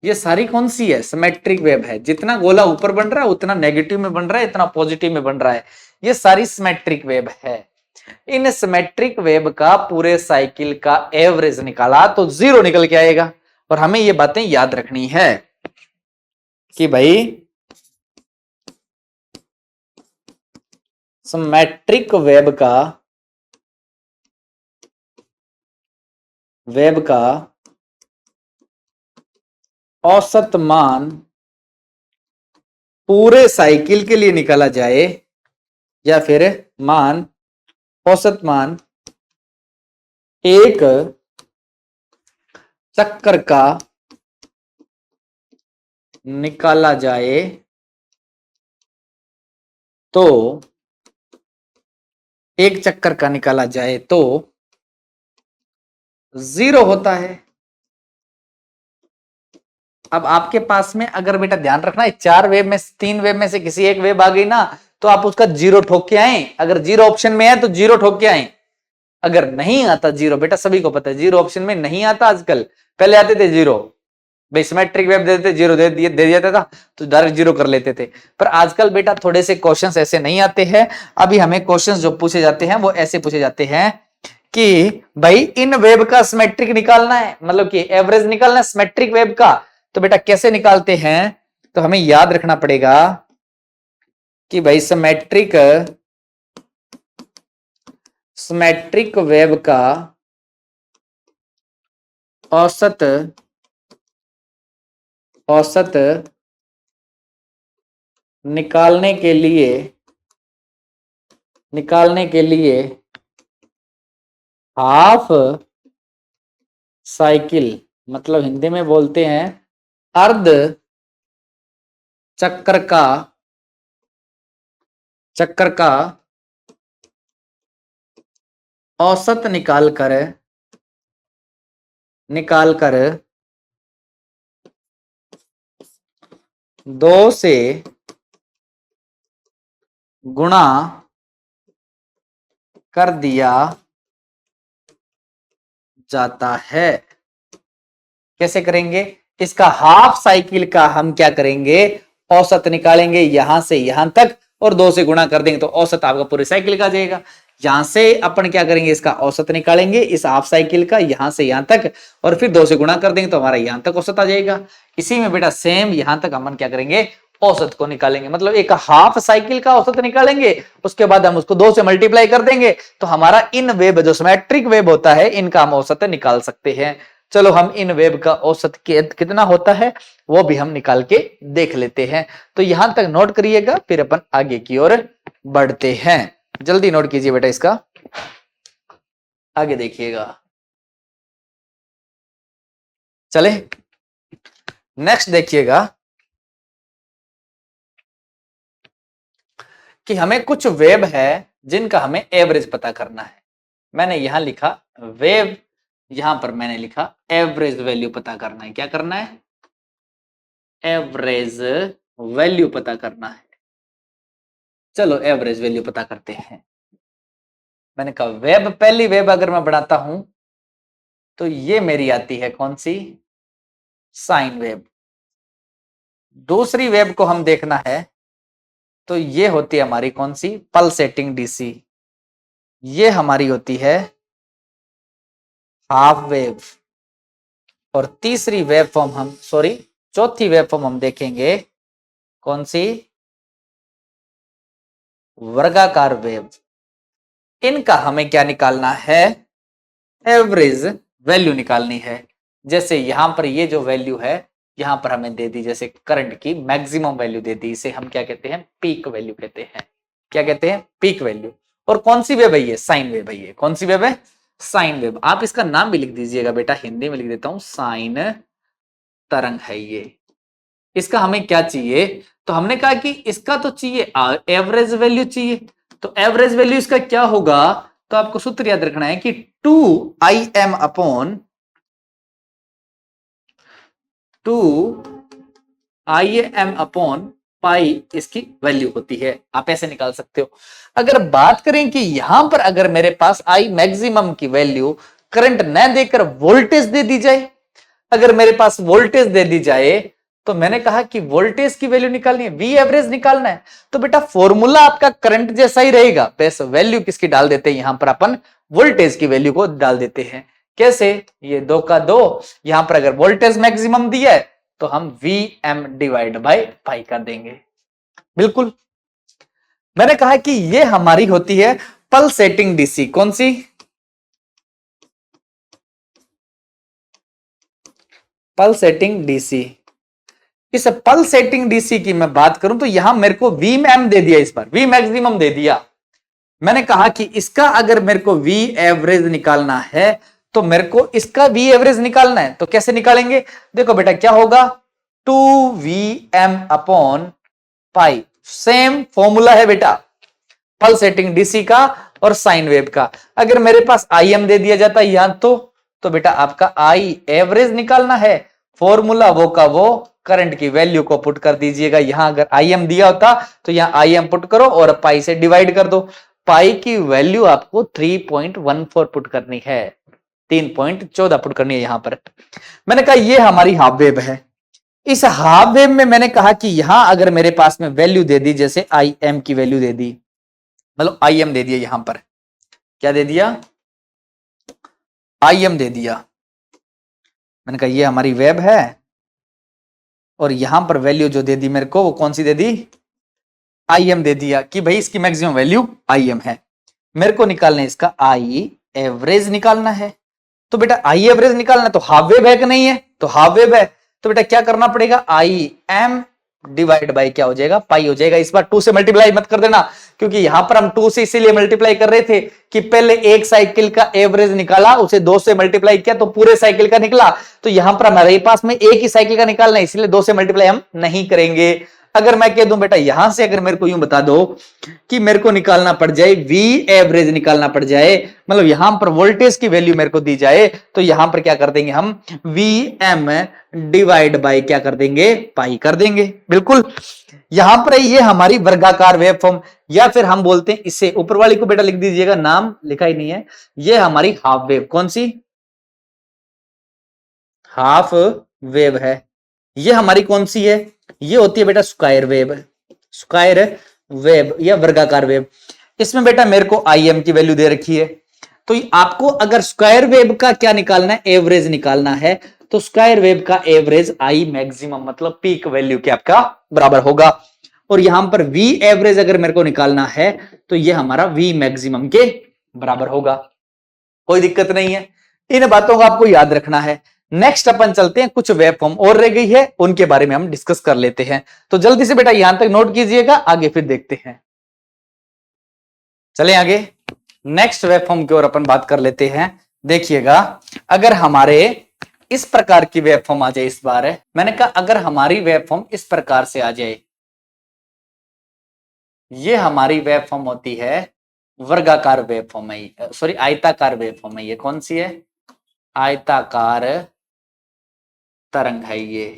ये सारी कौन सी है? सिमेट्रिक वेब है। जितना गोला ऊपर बन रहा है उतना नेगेटिव में बन रहा है, इतना पॉजिटिव में बन रहा है। ये सारी सिमेट्रिक वेब है। इन सिमेट्रिक वेब का पूरे साइकिल का एवरेज निकाला तो 0 निकल के आएगा। और हमें ये बातें याद रखनी है कि भाई सिमेट्रिक वेब का औसत मान पूरे साइकिल के लिए निकाला जाए या फिर औसत मान एक चक्कर का निकाला जाए तो एक चक्कर का निकाला जाए तो 0 होता है। अब आपके पास में अगर बेटा ध्यान रखना है 4 वेब में 3 वेब में से किसी एक वेब आ गई ना तो आप उसका 0 ठोक के आए। अगर 0 ऑप्शन में है तो 0 ठोक के आए। अगर नहीं आता 0, बेटा सभी को पता है 0 ऑप्शन में नहीं आता आजकल। पहले आते थे 0, भाई सिमेट्रिक वेब दे देते 0 दे दिया था तो डायरेक्ट 0 कर लेते थे। पर आजकल बेटा थोड़े से क्वेश्चंस ऐसे नहीं आते हैं। अभी हमें क्वेश्चंस जो पूछे जाते हैं वो ऐसे पूछे जाते हैं कि भाई इन वेब का सिमेट्रिक निकालना है, मतलब कि एवरेज निकालना है सिमेट्रिक वेब का। तो बेटा कैसे निकालते हैं? तो हमें याद रखना पड़ेगा कि भाई सिमेट्रिक वेब का औसत निकालने के लिए हाफ साइकिल, मतलब हिंदी में बोलते हैं अर्ध चक्कर का औसत निकालकर 2 से गुणा कर दिया जाता है। कैसे करेंगे? इसका हाफ साइकिल का हम क्या करेंगे, औसत निकालेंगे यहां से यहां तक और 2 से गुणा कर देंगे तो औसत आपका पूरी साइकिल का आ जाएगा। यहां से अपन क्या करेंगे, इसका औसत निकालेंगे इस हाफ साइकिल का यहां से यहां तक और फिर 2 से गुणा कर देंगे तो हमारा यहां तक औसत आ जाएगा। इसी में बेटा सेम यहां तक हम क्या करेंगे, औसत को निकालेंगे, मतलब एक हाफ साइकिल का औसत निकालेंगे, उसके बाद हम उसको 2 से मल्टीप्लाई कर देंगे तो हमारा इन वेब जो सिमेट्रिक वेब होता है इनका हम औसत निकाल सकते हैं। चलो हम इन वेब का औसत कितना होता है वो भी हम निकाल के देख लेते हैं। तो यहां तक नोट करिएगा, फिर अपन आगे की ओर बढ़ते हैं। जल्दी नोट कीजिए बेटा, इसका आगे देखिएगा। चले नेक्स्ट देखिएगा कि हमें कुछ वेब है जिनका हमें एवरेज पता करना है। मैंने यहां लिखा वेब, यहां पर मैंने लिखा एवरेज वैल्यू पता करना है। क्या करना है? एवरेज वैल्यू पता करना है। चलो एवरेज वैल्यू पता करते हैं। मैंने कहा वेब, पहली वेब अगर मैं बढ़ाता हूं तो ये मेरी आती है कौन सी, साइन वेब। दूसरी वेब को हम देखना है तो ये होती है हमारी कौन सी, पल्सेटिंग डीसी। ये हमारी होती है हाफ वेव। और तीसरी वेब फॉर्म हम चौथी वेब फॉर्म हम देखेंगे कौन सी, वर्गाकार वेव। इनका हमें क्या निकालना है, एवरेज वैल्यू निकालनी है। जैसे यहां पर ये जो वैल्यू है यहां पर हमें दे दी, जैसे करंट की मैक्सिमम वैल्यू दे दी, इसे हम क्या कहते हैं, पीक वैल्यू कहते हैं। क्या कहते हैं? Peak value. और कौन सी वेव है ये, साइन वेव है। ये कौन सी वेव है, साइन वेव। आप इसका नाम भी लिख दीजिएगा बेटा, हिंदी में लिख देता हूं, साइन तरंग है ये। इसका हमें क्या चाहिए, तो हमने कहा कि इसका तो चाहिए एवरेज वैल्यू चाहिए। तो एवरेज वैल्यू इसका क्या होगा, तो आपको सूत्र याद रखना है कि 2Im upon 2Im upon pi इसकी वैल्यू होती है। आप ऐसे निकाल सकते हो। अगर बात करें कि यहां पर अगर मेरे पास आई मैक्सिमम की वैल्यू करंट न देकर वोल्टेज दे दी जाए, अगर मेरे पास वोल्टेज दे दी जाए तो मैंने कहा कि वोल्टेज की वैल्यू निकालनी है, वी एवरेज निकालना है, तो बेटा फॉर्मूला आपका करंट जैसा ही रहेगा, बस वैल्यू किसकी डाल देते हैं, यहां पर अपन वोल्टेज की वैल्यू को डाल देते हैं। कैसे, ये 2 का 2, यहां पर अगर वोल्टेज मैक्सिमम दिया है तो हम V M divide by pi कर देंगे। बिल्कुल, मैंने कहा कि ये हमारी होती है पल्सेटिंग डीसी। कौन सी, पल्सेटिंग डीसी। इस पल्सेटिंग डीसी की मैं बात करूं तो यहां मेरे को वी एम दे दिया, इस बार वी मैक्सिमम दे दिया। मैंने कहा कि इसका अगर मेरे को वी एवरेज निकालना है तो मेरे को इसका वी एवरेज निकालना है। तो कैसे निकालेंगे, देखो बेटा क्या होगा, 2Vm upon pi. Same formula है बेटा पल्सेटिंग डीसी का और साइन वेव का। अगर मेरे पास Im दे दिया जाता यहां तो बेटा आपका आई एवरेज निकालना है, फॉर्मूला वो का वो करंट की वैल्यू को पुट कर दीजिएगा। यहां अगर Im दिया होता तो यहां Im पुट करो और पाई से डिवाइड कर दो। पाई की वैल्यू आपको 3.14 पुट करनी है, 3.14 पुट करनी है यहां पर। मैंने कहा ये हमारी हाफ वेव है। इस हाफ वेव में मैंने कहा कि यहां अगर मेरे पास में वैल्यू दे दी, जैसे Im की वैल्यू दे दी, मतलब Im दे दिया, यहां पर क्या दे दिया, Im दे दिया। मैंने कहा ये हमारी वेब है और यहां पर वैल्यू जो दे दी मेरे को वो कौन सी दे दी, Im दे दिया कि भाई इसकी मैक्सिमम वैल्यू Im है। मेरे को निकालना है इसका आई एवरेज निकालना है। तो बेटा आई एवरेज निकालना है तो हाफ वेव है कि नहीं है, तो हाफ वेव है, तो बेटा क्या करना पड़ेगा, आई एम डिवाइड बाय क्या हो जाएगा, पाई हो जाएगा। इस बार 2 से मल्टीप्लाई मत कर देना, क्योंकि यहां पर हम 2 से इसीलिए मल्टीप्लाई कर रहे थे कि पहले एक साइकिल का एवरेज निकाला, उसे 2 से मल्टीप्लाई किया तो पूरे साइकिल का निकला। तो यहां पर हमारे पास में एक ही साइकिल का निकालना है, इसलिए 2 से मल्टीप्लाई हम नहीं करेंगे। अगर मैं कह दूं बेटा यहां से अगर मेरे को यूं बता दो कि मेरे को निकालना पड़ जाए वी एवरेज निकालना पड़ जाए, मतलब यहां पर वोल्टेज की वैल्यू मेरे को दी जाए, तो यहां पर क्या कर देंगे हम, वी एम डिवाइड बाय क्या कर देंगे, पाई कर देंगे। बिल्कुल यहां पर ये हमारी वर्गाकार वेव फॉर्म, या फिर हम बोलते हैं इसे, ऊपर वाली को बेटा लिख दीजिएगा, नाम लिखा ही नहीं है, ये हमारी हाफ वेव, कौन सी, हाफ वेव है। ये हमारी कौन सी है, ये होती है बेटा स्क्वायर वेव, स्क्वायर वेव या वर्गाकार वेव। इसमें बेटा मेरे को आई एम की वैल्यू दे रखी है, तो आपको अगर स्क्वायर वेव का क्या निकालना है, एवरेज निकालना है, तो स्क्वायर वेव का एवरेज आई मैक्सिमम मतलब पीक वैल्यू के आपका बराबर होगा। और यहां पर वी एवरेज अगर मेरे को निकालना है तो ये हमारा वी मैक्सिमम के बराबर होगा। कोई दिक्कत नहीं है, इन बातों को आपको याद रखना है। नेक्स्ट अपन चलते हैं, कुछ वेव फॉर्म और रह गई है, उनके बारे में हम डिस्कस कर लेते हैं। तो जल्दी से बेटा यहां तक नोट कीजिएगा, आगे फिर देखते हैं। चलें आगे, नेक्स्ट वेव फॉर्म की ओर अपन बात कर लेते हैं। देखिएगा, अगर हमारे इस प्रकार की वेव फॉर्म आ जाए, इस बार है मैंने कहा अगर हमारी वेव फॉर्म इस प्रकार से आ जाए, ये हमारी वेव फॉर्म होती है वर्गाकार वेव फॉर्म है, सॉरी आयताकार वेव फॉर्म है। ये कौन सी है, आयताकार तरंग है ये।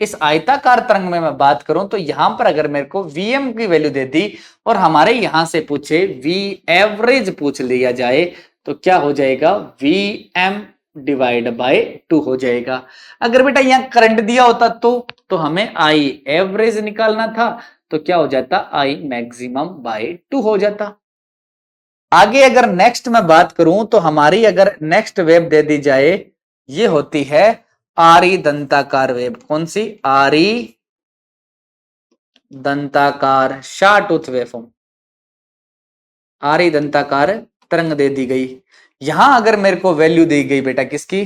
इस आयताकार तरंग में मैं बात करूं तो यहां पर अगर मेरे को Vm की वैल्यू दे दी और हमारे यहां से पूछे V एवरेज पूछ लिया जाए, तो क्या हो जाएगा, Vm डिवाइड बाय 2 हो जाएगा। अगर बेटा यहां करंट दिया होता तो हमें I एवरेज निकालना था, तो क्या हो जाता, I मैक्सिमम बाय 2 हो जाता। आगे अगर नेक्स्ट में बात करूं तो हमारी अगर नेक्स्ट वेव दे दी जाए, ये होती है आरी दंताकार वेव। कौन सी, आरी दंताकार शार्टूथ वेवफॉर्म, आरी दंताकार तरंग दे दी गई। यहां अगर मेरे को वैल्यू दी गई बेटा किसकी,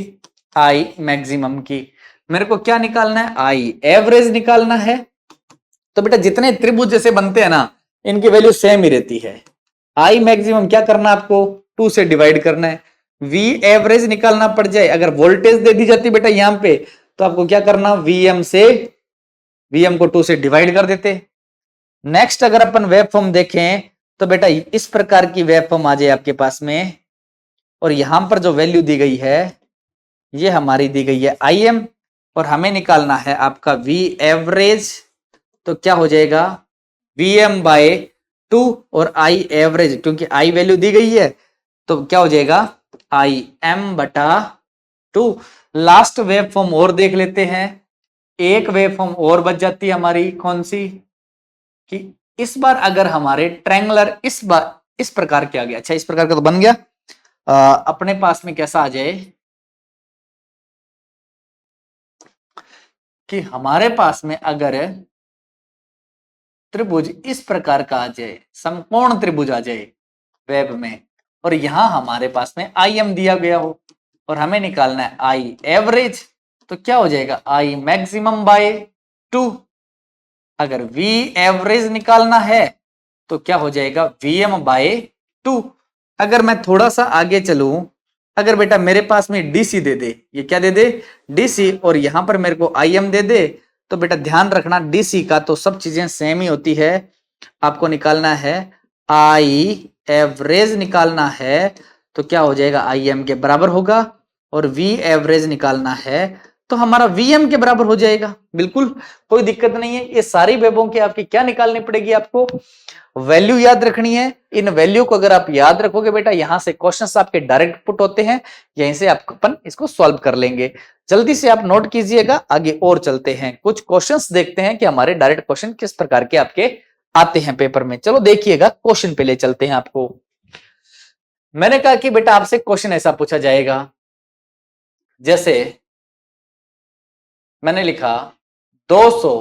आई मैक्सिमम की, मेरे को क्या निकालना है, आई एवरेज निकालना है। तो बेटा जितने त्रिभुज जैसे बनते हैं ना, इनकी वैल्यू सेम ही रहती है। आई मैक्सिमम क्या करना है आपको, 2 से डिवाइड करना है। वी एवरेज निकालना पड़ जाए, अगर वोल्टेज दे दी जाती बेटा यहां पे, तो आपको क्या करना, वीएम से, वीएम को 2 से डिवाइड कर देते। नेक्स्ट अगर अपन वेब फॉर्म देखें तो बेटा इस प्रकार की वेब फॉर्म आ जाए आपके पास में, और यहां पर जो वैल्यू दी गई है ये हमारी दी गई है आई एम, और हमें निकालना है आपका वी एवरेज। तो क्या हो जाएगा, वी एम बाय 2 और आई एवरेज, क्योंकि आई वैल्यू दी गई है तो क्या हो जाएगा, आई एम बटा 2। लास्ट वेव फॉर्म और देख लेते हैं, एक वेव फॉर्म और बच जाती है हमारी, कौन सी, कि इस बार अगर हमारे ट्रायंगुलर इस बार इस प्रकार के आ गया, अच्छा इस प्रकार का तो बन गया, अपने पास में कैसा आ जाए कि हमारे पास में अगर त्रिभुज इस प्रकार का आ जाए, समकोण त्रिभुज आ जाए वेब में, और यहां हमारे पास में आई एम दिया गया हो और हमें निकालना है आई एवरेज, तो क्या हो जाएगा, आई मैक्सिमम बाय 2। अगर वी एवरेज निकालना है तो क्या हो जाएगा, Vm बाय 2। अगर मैं थोड़ा सा आगे चलूं, अगर बेटा मेरे पास में डीसी दे दे, ये क्या दे दे, डीसी, और यहां पर मेरे को आई एम दे दे, तो बेटा ध्यान रखना डीसी का तो सब चीजें सेम ही होती है। आपको निकालना है आई एवरेज निकालना है, तो क्या हो जाएगा, आई एम के बराबर होगा, और वी एवरेज निकालना है तो हमारा वीएम के बराबर हो जाएगा। बिल्कुल कोई दिक्कत नहीं है। ये सारी वेबों की आपकी क्या निकालनी पड़ेगी, आपको वैल्यू याद रखनी है। इन वैल्यू को अगर आप याद रखोगे बेटा, यहां से क्वेश्चंस आपके डायरेक्ट पुट होते हैं, यहीं से आप अपन इसको सॉल्व कर लेंगे। जल्दी से आप नोट कीजिएगा, आगे और चलते हैं, कुछ क्वेश्चंस देखते हैं कि हमारे डायरेक्ट क्वेश्चन किस प्रकार के आपके आते हैं पेपर में। चलो देखिएगा, क्वेश्चन पे ले चलते हैं आपको। मैंने कहा कि बेटा आपसे क्वेश्चन ऐसा पूछा जाएगा, जैसे मैंने लिखा 200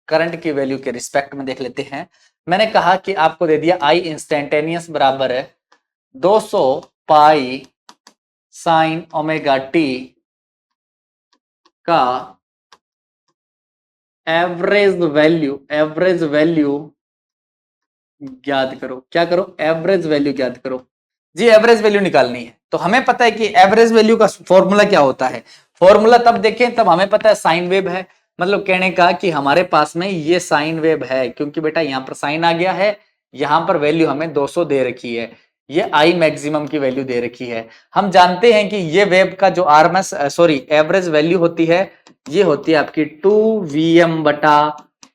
करंट की वैल्यू के रिस्पेक्ट में देख लेते हैं। मैंने कहा कि आपको दे दिया आई इंस्टेंटेनियस बराबर है 200 पाई साइन ओमेगा टी का एवरेज वैल्यू ज्ञात करो। क्या करो? एवरेज वैल्यू ज्ञात करो जी। एवरेज वैल्यू निकालनी है तो हमें पता है कि एवरेज वैल्यू का फॉर्मूला क्या होता है। फॉर्मूला तब देखें तब हमें पता है साइन वेव है, मतलब कहने का कि हमारे पास में ये साइन वेव है, क्योंकि बेटा यहां पर साइन आ गया है, यहां पर वैल्यू हमें 200 दे रखी है, ये आई मैक्सिमम की वैल्यू दे रखी है। हम जानते हैं कि ये वेव का जो आरएमएस सॉरी एवरेज वैल्यू होती है, ये होती है आपकी 2Vm बटा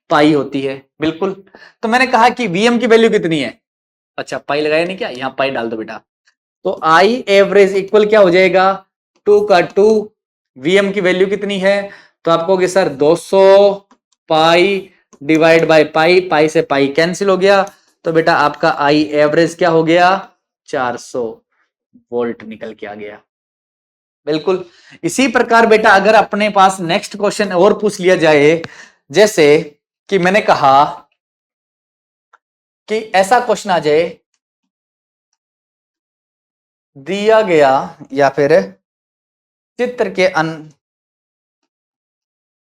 पाई होती है। बिल्कुल। तो मैंने कहा कि Vm की वैल्यू कितनी है, अच्छा पाई लगाया नहीं क्या, यहां पाई डाल दो बेटा। तो आई एवरेज इक्वल क्या हो जाएगा, 2 का 2, Vm की वैल्यू कितनी है, तो आप कहोगे sir 200 pi divide by pi, pi से पाई कैंसिल हो गया, तो बेटा आपका आई एवरेज क्या हो गया, 400 वोल्ट निकल के आ गया। बिल्कुल। इसी प्रकार बेटा अगर अपने पास नेक्स्ट क्वेश्चन और पूछ लिया जाए, जैसे कि मैंने कहा कि ऐसा क्वेश्चन आ जाए, दिया गया या फिर चित्र के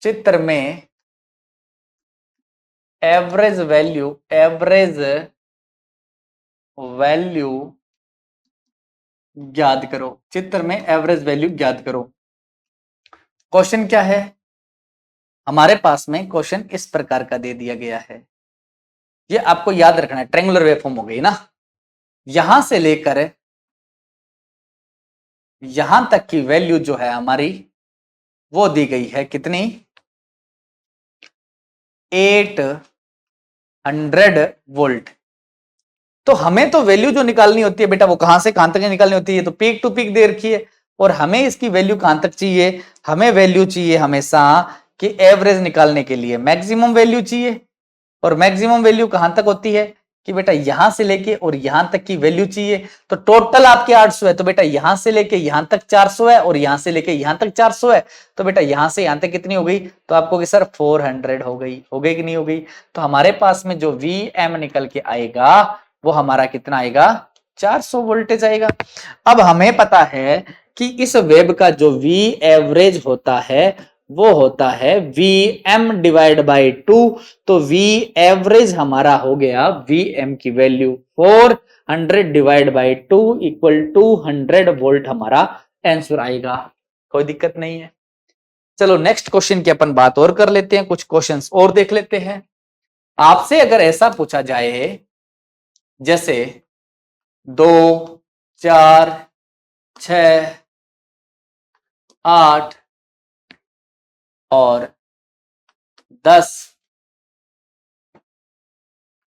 चित्र में एवरेज वैल्यू ज्ञात करो। चित्र में एवरेज वैल्यू ज्ञात करो। क्वेश्चन क्या है, हमारे पास में क्वेश्चन इस प्रकार का दे दिया गया है, ये आपको याद रखना है, ट्रायंगुलर वेवफॉर्म हो गई ना, यहां से लेकर यहां तक की वैल्यू जो है हमारी वो दी गई है कितनी, 800 वोल्ट। तो हमें तो वैल्यू जो निकालनी होती है बेटा वो कहां से कहां तक निकालनी होती है, तो पीक टू पीक दे रखी है, और हमें इसकी वैल्यू कहां तक चाहिए, हमें वैल्यू चाहिए हमेशा कि एवरेज निकालने के लिए मैक्सिमम वैल्यू चाहिए, और मैक्सिमम वैल्यू कहां तक होती है कि बेटा यहां से लेके और यहां तक की वैल्यू चाहिए। तो टोटल आपके 800 है, तो बेटा यहां से लेके यहां तक 400 है, और यहां से लेके यहां तक 400 है, तो बेटा यहां से यहां तक कितनी हो गई, तो आपको कि सर 400 हो गई कि नहीं हो गई। तो हमारे पास में जो Vm निकल के आएगा वो हमारा कितना आएगा, 400 वोल्टेज आएगा। अब हमें पता है कि इस वेब का जो V एवरेज होता है वो होता है Vm डिवाइड बाई 2, तो V एवरेज हमारा हो गया Vm की value 400 divide by 2 equal 200 volt हमारा आंसर आएगा। कोई दिक्कत नहीं है। चलो नेक्स्ट क्वेश्चन की अपन बात और कर लेते हैं, कुछ क्वेश्चंस और देख लेते हैं। आपसे अगर ऐसा पूछा जाए जैसे 2, 4, 6, 8 और 10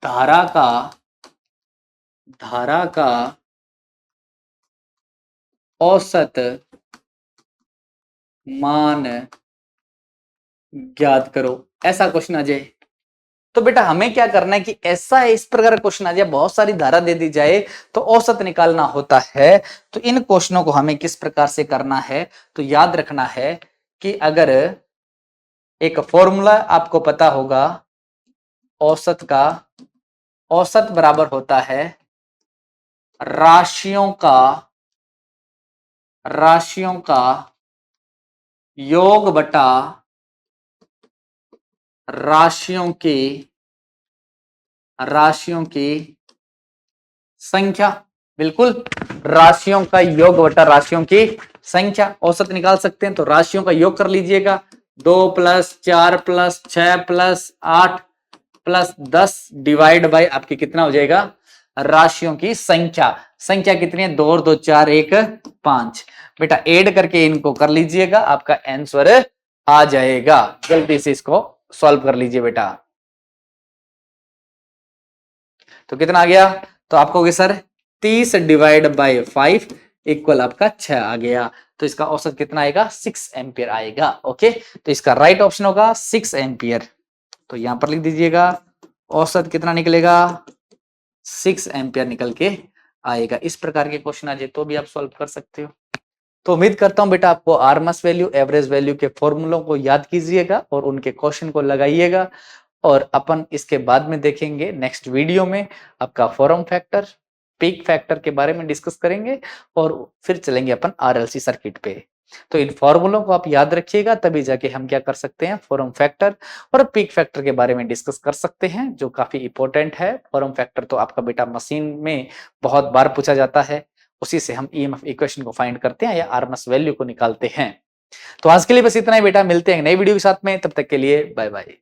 धारा का औसत मान ज्ञात करो, ऐसा क्वेश्चन आ जाए, तो बेटा हमें क्या करना है कि ऐसा इस प्रकार क्वेश्चन आ जाए, बहुत सारी धारा दे दी जाए तो औसत निकालना होता है। तो इन क्वेश्चनों को हमें किस प्रकार से करना है, तो याद रखना है कि अगर एक फॉर्मूला आपको पता होगा, औसत का, औसत बराबर होता है राशियों का योग बटा राशियों की संख्या। बिल्कुल, राशियों का योग बटा राशियों की संख्या औसत निकाल सकते हैं। तो राशियों का योग कर लीजिएगा, 2 + 4 + 6 + 8 + 10 डिवाइड बाय आपकी कितना हो जाएगा, राशियों की संख्या। संख्या कितनी है, 2 और 2 4, 1 5। बेटा ऐड करके इनको कर लीजिएगा, आपका आंसर आ जाएगा। जल्दी से इसको सॉल्व कर लीजिए बेटा। तो कितना आ गया, तो आपको सर 30 डिवाइड बाय 5 इक्वल आपका 6 आ गया। तो इसका औसत कितना आएगा, 6 एम्पियर आएगा। ओके, तो इसका राइट ऑप्शन होगा 6 एम्पियर। तो यहां पर लिख दीजिएगा औसत कितना निकलेगा, 6 एम्पियर निकल के आएगा। इस प्रकार के क्वेश्चन आ जाए तो भी आप सॉल्व कर सकते हो। तो उम्मीद करता हूं बेटा आपको आरएमएस वैल्यू, एवरेज वैल्यू के फॉर्मूलों को याद कीजिएगा और उनके क्वेश्चन को लगाइएगा। और अपन इसके बाद में देखेंगे नेक्स्ट वीडियो में आपका फॉर्म फैक्टर, पीक फैक्टर के बारे में डिस्कस करेंगे, और फिर चलेंगे अपन आरएलसी सर्किट पे। तो इन फॉर्मूलों को आप याद रखिएगा, तभी जाके हम क्या कर सकते हैं, फॉर्म फैक्टर और पीक फैक्टर के बारे में डिस्कस कर सकते हैं, जो काफी इंपॉर्टेंट है। फॉर्म फैक्टर तो आपका बेटा मशीन में बहुत बार पूछा जाता है, उसी से हम ईएमएफ इक्वेशन को फाइंड करते हैं या आरएमएस वैल्यू को निकालते हैं। तो आज के लिए बस इतना ही बेटा, मिलते हैं नई वीडियो के साथ में, तब तक के लिए बाय बाय।